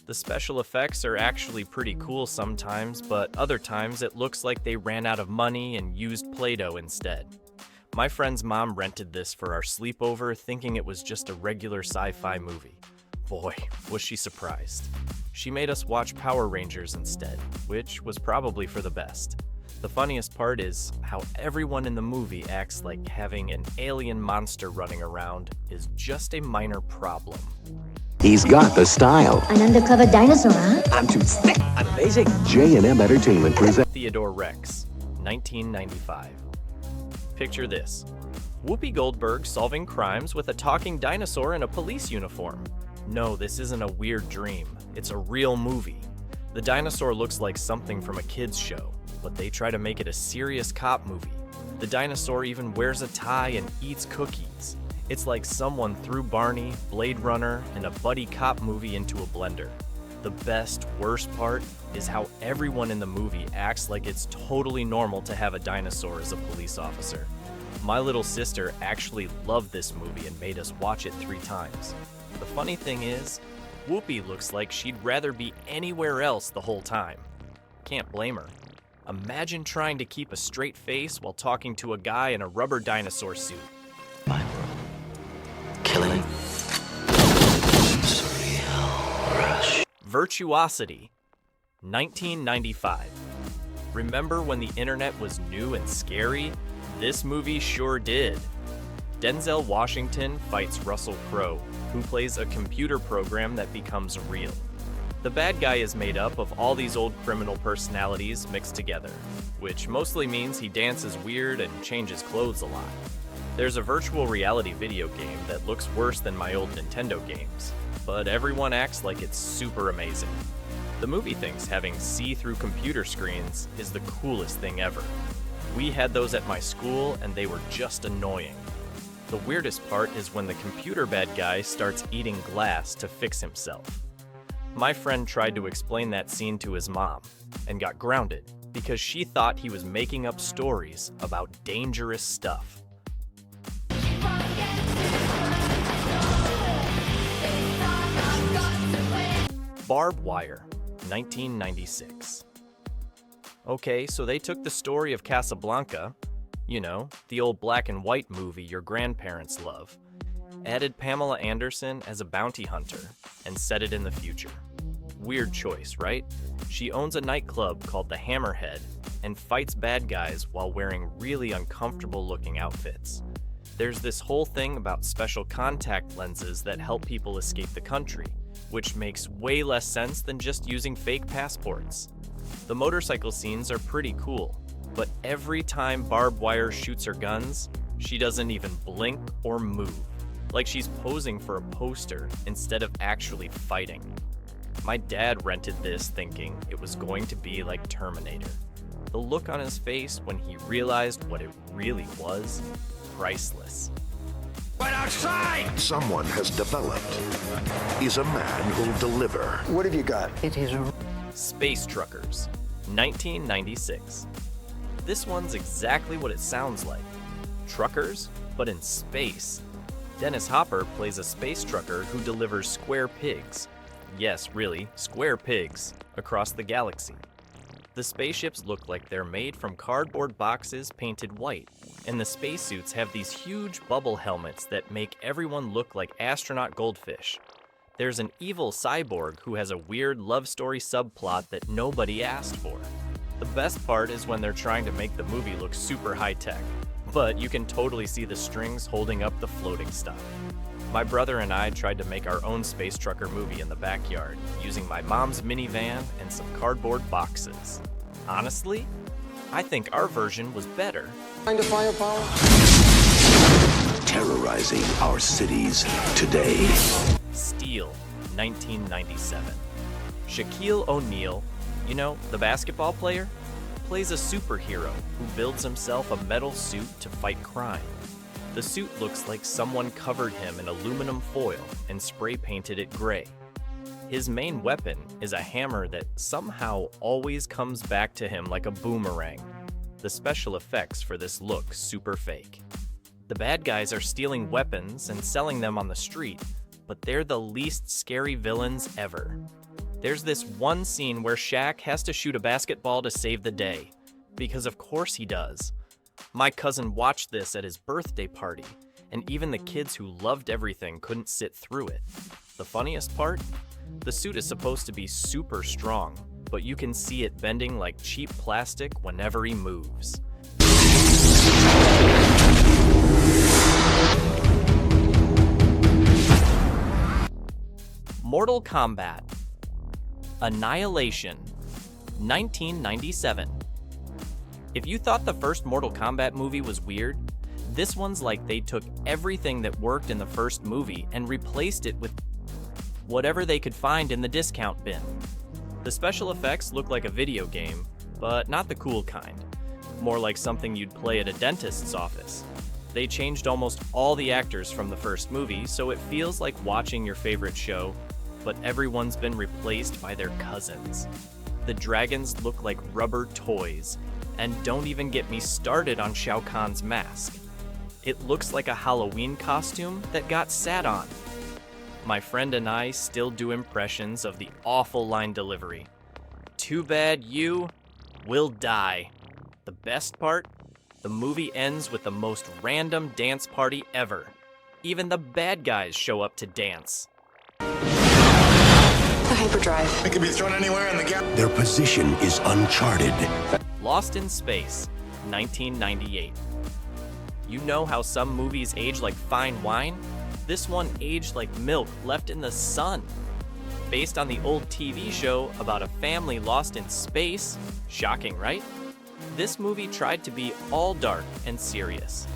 The special effects are actually pretty cool sometimes, but other times it looks like they ran out of money and used Play-Doh instead. My friend's mom rented this for our sleepover, thinking it was just a regular sci-fi movie. Boy, was she surprised. She made us watch Power Rangers instead, which was probably for the best. The funniest part is how everyone in the movie acts like having an alien monster running around is just a minor problem. He's got the style. An undercover dinosaur, huh? I'm too thick. I'm amazing. J&M Entertainment presents Theodore Rex, 1995. Picture this. Whoopi Goldberg solving crimes with a talking dinosaur in a police uniform. No, this isn't a weird dream. It's a real movie. The dinosaur looks like something from a kid's show, but they try to make it a serious cop movie. The dinosaur even wears a tie and eats cookies. It's like someone threw Barney, Blade Runner, and a buddy cop movie into a blender. The best, worst part is how everyone in the movie acts like it's totally normal to have a dinosaur as a police officer. My little sister actually loved this movie and made us watch it 3 times. The funny thing is, Whoopi looks like she'd rather be anywhere else the whole time. Can't blame her. Imagine trying to keep a straight face while talking to a guy in a rubber dinosaur suit. killing. Virtuosity, 1995. Remember when the internet was new and scary? This movie sure did. Denzel Washington fights Russell Crowe, who plays a computer program that becomes real. The bad guy is made up of all these old criminal personalities mixed together, which mostly means he dances weird and changes clothes a lot. There's a virtual reality video game that looks worse than my old Nintendo games, but everyone acts like it's super amazing. The movie thinks having see-through computer screens is the coolest thing ever. We had those at my school and they were just annoying. The weirdest part is when the computer bad guy starts eating glass to fix himself. My friend tried to explain that scene to his mom and got grounded because she thought he was making up stories about dangerous stuff. Barbed Wire, 1996. Okay, so they took the story of Casablanca, you know, the old black and white movie your grandparents love, added Pamela Anderson as a bounty hunter, and set it in the future. Weird choice, right? She owns a nightclub called the Hammerhead and fights bad guys while wearing really uncomfortable looking outfits. There's this whole thing about special contact lenses that help people escape the country, which makes way less sense than just using fake passports. The motorcycle scenes are pretty cool, but every time Barbed Wire shoots her guns, she doesn't even blink or move, like she's posing for a poster instead of actually fighting. My dad rented this thinking it was going to be like Terminator. The look on his face when he realized what it really was, priceless. Right outside! Someone has developed is a man who'll deliver. What have you got? It is Space Truckers, 1996. This one's exactly what it sounds like. Truckers, but in space. Dennis Hopper plays a space trucker who delivers square pigs. Yes, really, square pigs, across the galaxy. The spaceships look like they're made from cardboard boxes painted white, and the spacesuits have these huge bubble helmets that make everyone look like astronaut goldfish. There's an evil cyborg who has a weird love story subplot that nobody asked for. The best part is when they're trying to make the movie look super high-tech, but you can totally see the strings holding up the floating stuff. My brother and I tried to make our own space trucker movie in the backyard, using my mom's minivan and some cardboard boxes. Honestly, I think our version was better. Kind of firepower? Terrorizing our cities today. Steel, 1997. Shaquille O'Neal, you know, the basketball player, plays a superhero who builds himself a metal suit to fight crime. The suit looks like someone covered him in aluminum foil and spray painted it gray. His main weapon is a hammer that somehow always comes back to him like a boomerang. The special effects for this look super fake. The bad guys are stealing weapons and selling them on the street, but they're the least scary villains ever. There's this one scene where Shaq has to shoot a basketball to save the day, because of course he does. My cousin watched this at his birthday party, and even the kids who loved everything couldn't sit through it. The funniest part? The suit is supposed to be super strong, but you can see it bending like cheap plastic whenever he moves. Mortal Kombat. Annihilation, 1997. If you thought the first Mortal Kombat movie was weird, this one's like they took everything that worked in the first movie and replaced it with whatever they could find in the discount bin. The special effects look like a video game, but not the cool kind. More like something you'd play at a dentist's office. They changed almost all the actors from the first movie, so it feels like watching your favorite show, but everyone's been replaced by their cousins. The dragons look like rubber toys, and don't even get me started on Shao Kahn's mask. It looks like a Halloween costume that got sat on. My friend and I still do impressions of the awful line delivery. Too bad you will die. The best part? The movie ends with the most random dance party ever. Even the bad guys show up to dance. The hyperdrive. It can be thrown anywhere in the gap. Their position is uncharted. Lost in Space, 1998. You know how some movies age like fine wine? This one aged like milk left in the sun. Based on the old TV show about a family lost in space. Shocking, right? This movie tried to be all dark and serious.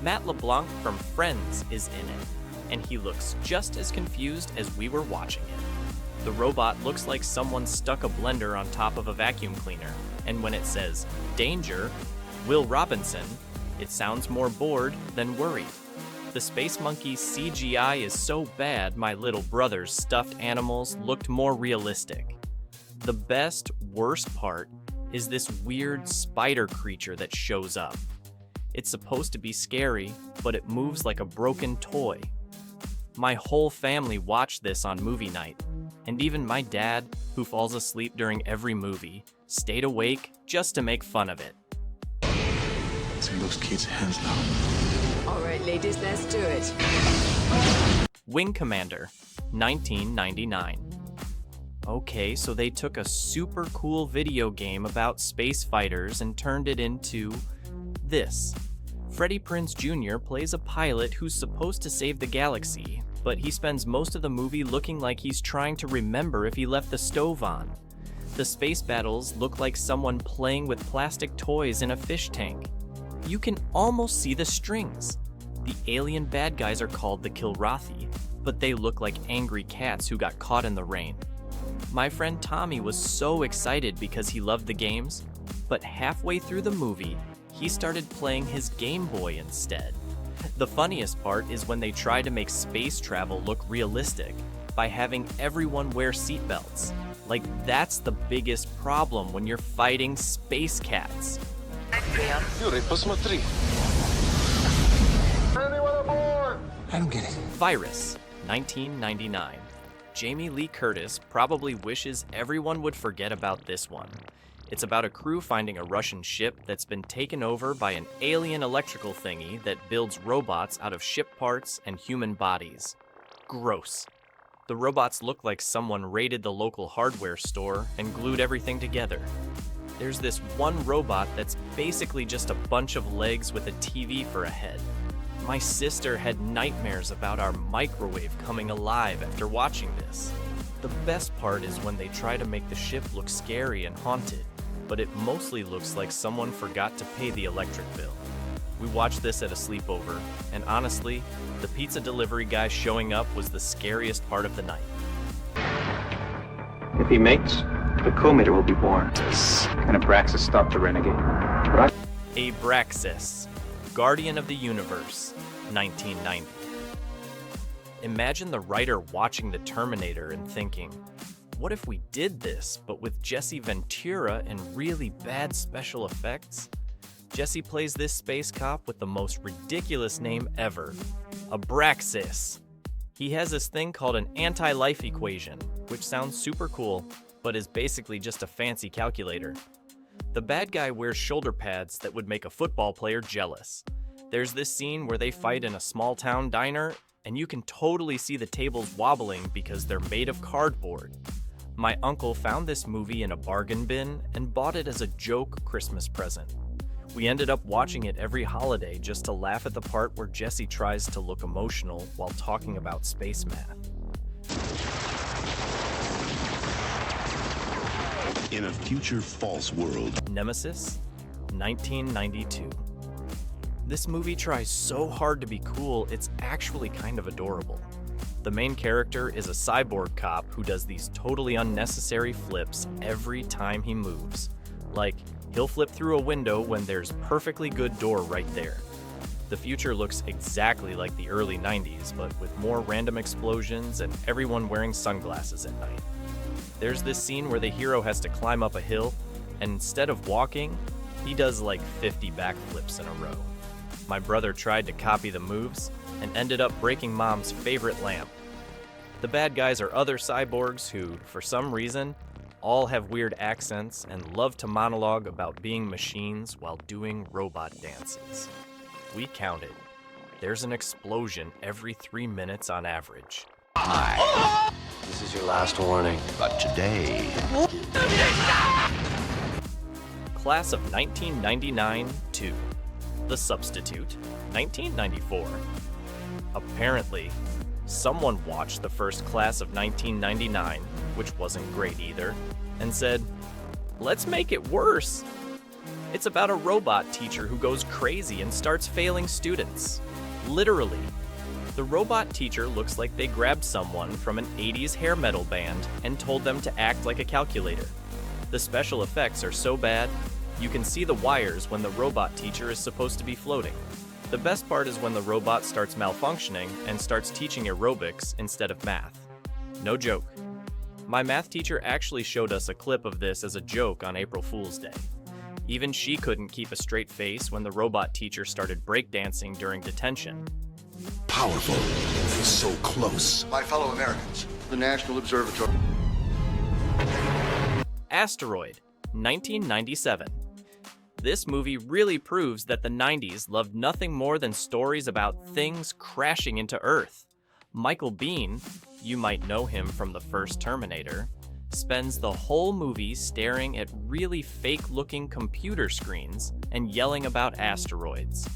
Matt LeBlanc from Friends is in it, and he looks just as confused as we were watching it. The robot looks like someone stuck a blender on top of a vacuum cleaner, and when it says, "Danger, Will Robinson," it sounds more bored than worried. The Space Monkey's CGI is so bad my little brother's stuffed animals looked more realistic. The best, worst part is this weird spider creature that shows up. It's supposed to be scary, but it moves like a broken toy. My whole family watched this on movie night, and even my dad, who falls asleep during every movie, stayed awake just to make fun of it. Let's get those kids' hands now. All right, ladies, let's do it. Wing Commander, 1999. Okay, so they took a super cool video game about space fighters and turned it into this. Freddie Prinze Jr. plays a pilot who's supposed to save the galaxy, but he spends most of the movie looking like he's trying to remember if he left the stove on. The space battles look like someone playing with plastic toys in a fish tank. You can almost see the strings. The alien bad guys are called the Kilrathi, but they look like angry cats who got caught in the rain. My friend Tommy was so excited because he loved the games, but halfway through the movie, he started playing his Game Boy instead. The funniest part is when they try to make space travel look realistic by having everyone wear seatbelts. Like, that's the biggest problem when you're fighting space cats. Юрий, посмотри. Anyone aboard? I don't get it. Virus, 1999. Jamie Lee Curtis probably wishes everyone would forget about this one. It's about a crew finding a Russian ship that's been taken over by an alien electrical thingy that builds robots out of ship parts and human bodies. Gross. The robots look like someone raided the local hardware store and glued everything together. There's this one robot that's basically just a bunch of legs with a TV for a head. My sister had nightmares about our microwave coming alive after watching this. The best part is when they try to make the ship look scary and haunted, but it mostly looks like someone forgot to pay the electric bill. We watched this at a sleepover, and honestly, the pizza delivery guy showing up was the scariest part of the night. If he mates, the co-mater will be born. Can Abraxas stop the renegade? Abraxas, Guardian of the Universe, 1990. Imagine the writer watching The Terminator and thinking, what if we did this, but with Jesse Ventura and really bad special effects? Jesse plays this space cop with the most ridiculous name ever, Abraxas. He has this thing called an anti-life equation, which sounds super cool, but is basically just a fancy calculator. The bad guy wears shoulder pads that would make a football player jealous. There's this scene where they fight in a small town diner, and you can totally see the tables wobbling because they're made of cardboard. My uncle found this movie in a bargain bin and bought it as a joke Christmas present. We ended up watching it every holiday just to laugh at the part where Jesse tries to look emotional while talking about space math. In a future false world. Nemesis, 1992. This movie tries so hard to be cool, it's actually kind of adorable. The main character is a cyborg cop who does these totally unnecessary flips every time he moves. Like, he'll flip through a window when there's perfectly good door right there. The future looks exactly like the early 90s, but with more random explosions and everyone wearing sunglasses at night. There's this scene where the hero has to climb up a hill, and instead of walking, he does like 50 backflips in a row. My brother tried to copy the moves and ended up breaking Mom's favorite lamp. The bad guys are other cyborgs who, for some reason, all have weird accents and love to monologue about being machines while doing robot dances. We counted. There's an explosion every 3 minutes on average. This is your last warning. But today... Class of 1999-2. The Substitute, 1994. Apparently, someone watched the first Class of 1999, which wasn't great either, and said, let's make it worse. It's about a robot teacher who goes crazy and starts failing students. Literally. The robot teacher looks like they grabbed someone from an 80s hair metal band and told them to act like a calculator. The special effects are so bad, you can see the wires when the robot teacher is supposed to be floating. The best part is when the robot starts malfunctioning and starts teaching aerobics instead of math. No joke. My math teacher actually showed us a clip of this as a joke on April Fool's Day. Even she couldn't keep a straight face when the robot teacher started breakdancing during detention. Powerful. So close. My fellow Americans, the National Observatory. Asteroid, 1997. This movie really proves that the 90s loved nothing more than stories about things crashing into Earth. Michael Biehn, you might know him from the first Terminator, spends the whole movie staring at really fake-looking computer screens and yelling about asteroids.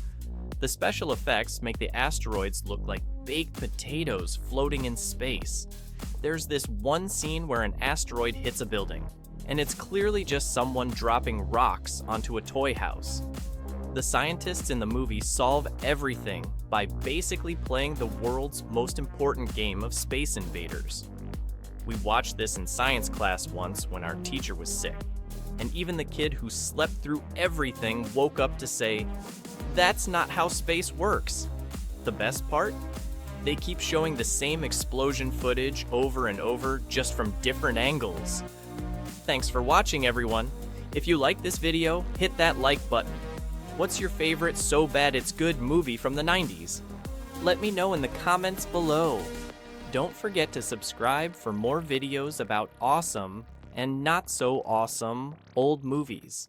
The special effects make the asteroids look like baked potatoes floating in space. There's this one scene where an asteroid hits a building, and it's clearly just someone dropping rocks onto a toy house. The scientists in the movie solve everything by basically playing the world's most important game of Space Invaders. We watched this in science class once when our teacher was sick, and even the kid who slept through everything woke up to say, "That's not how space works." The best part? They keep showing the same explosion footage over and over, just from different angles. Thanks for watching, everyone. If you like this video, hit that like button. What's your favorite so bad it's good movie from the 90s? Let me know in the comments below. Don't forget to subscribe for more videos about awesome and not so awesome old movies.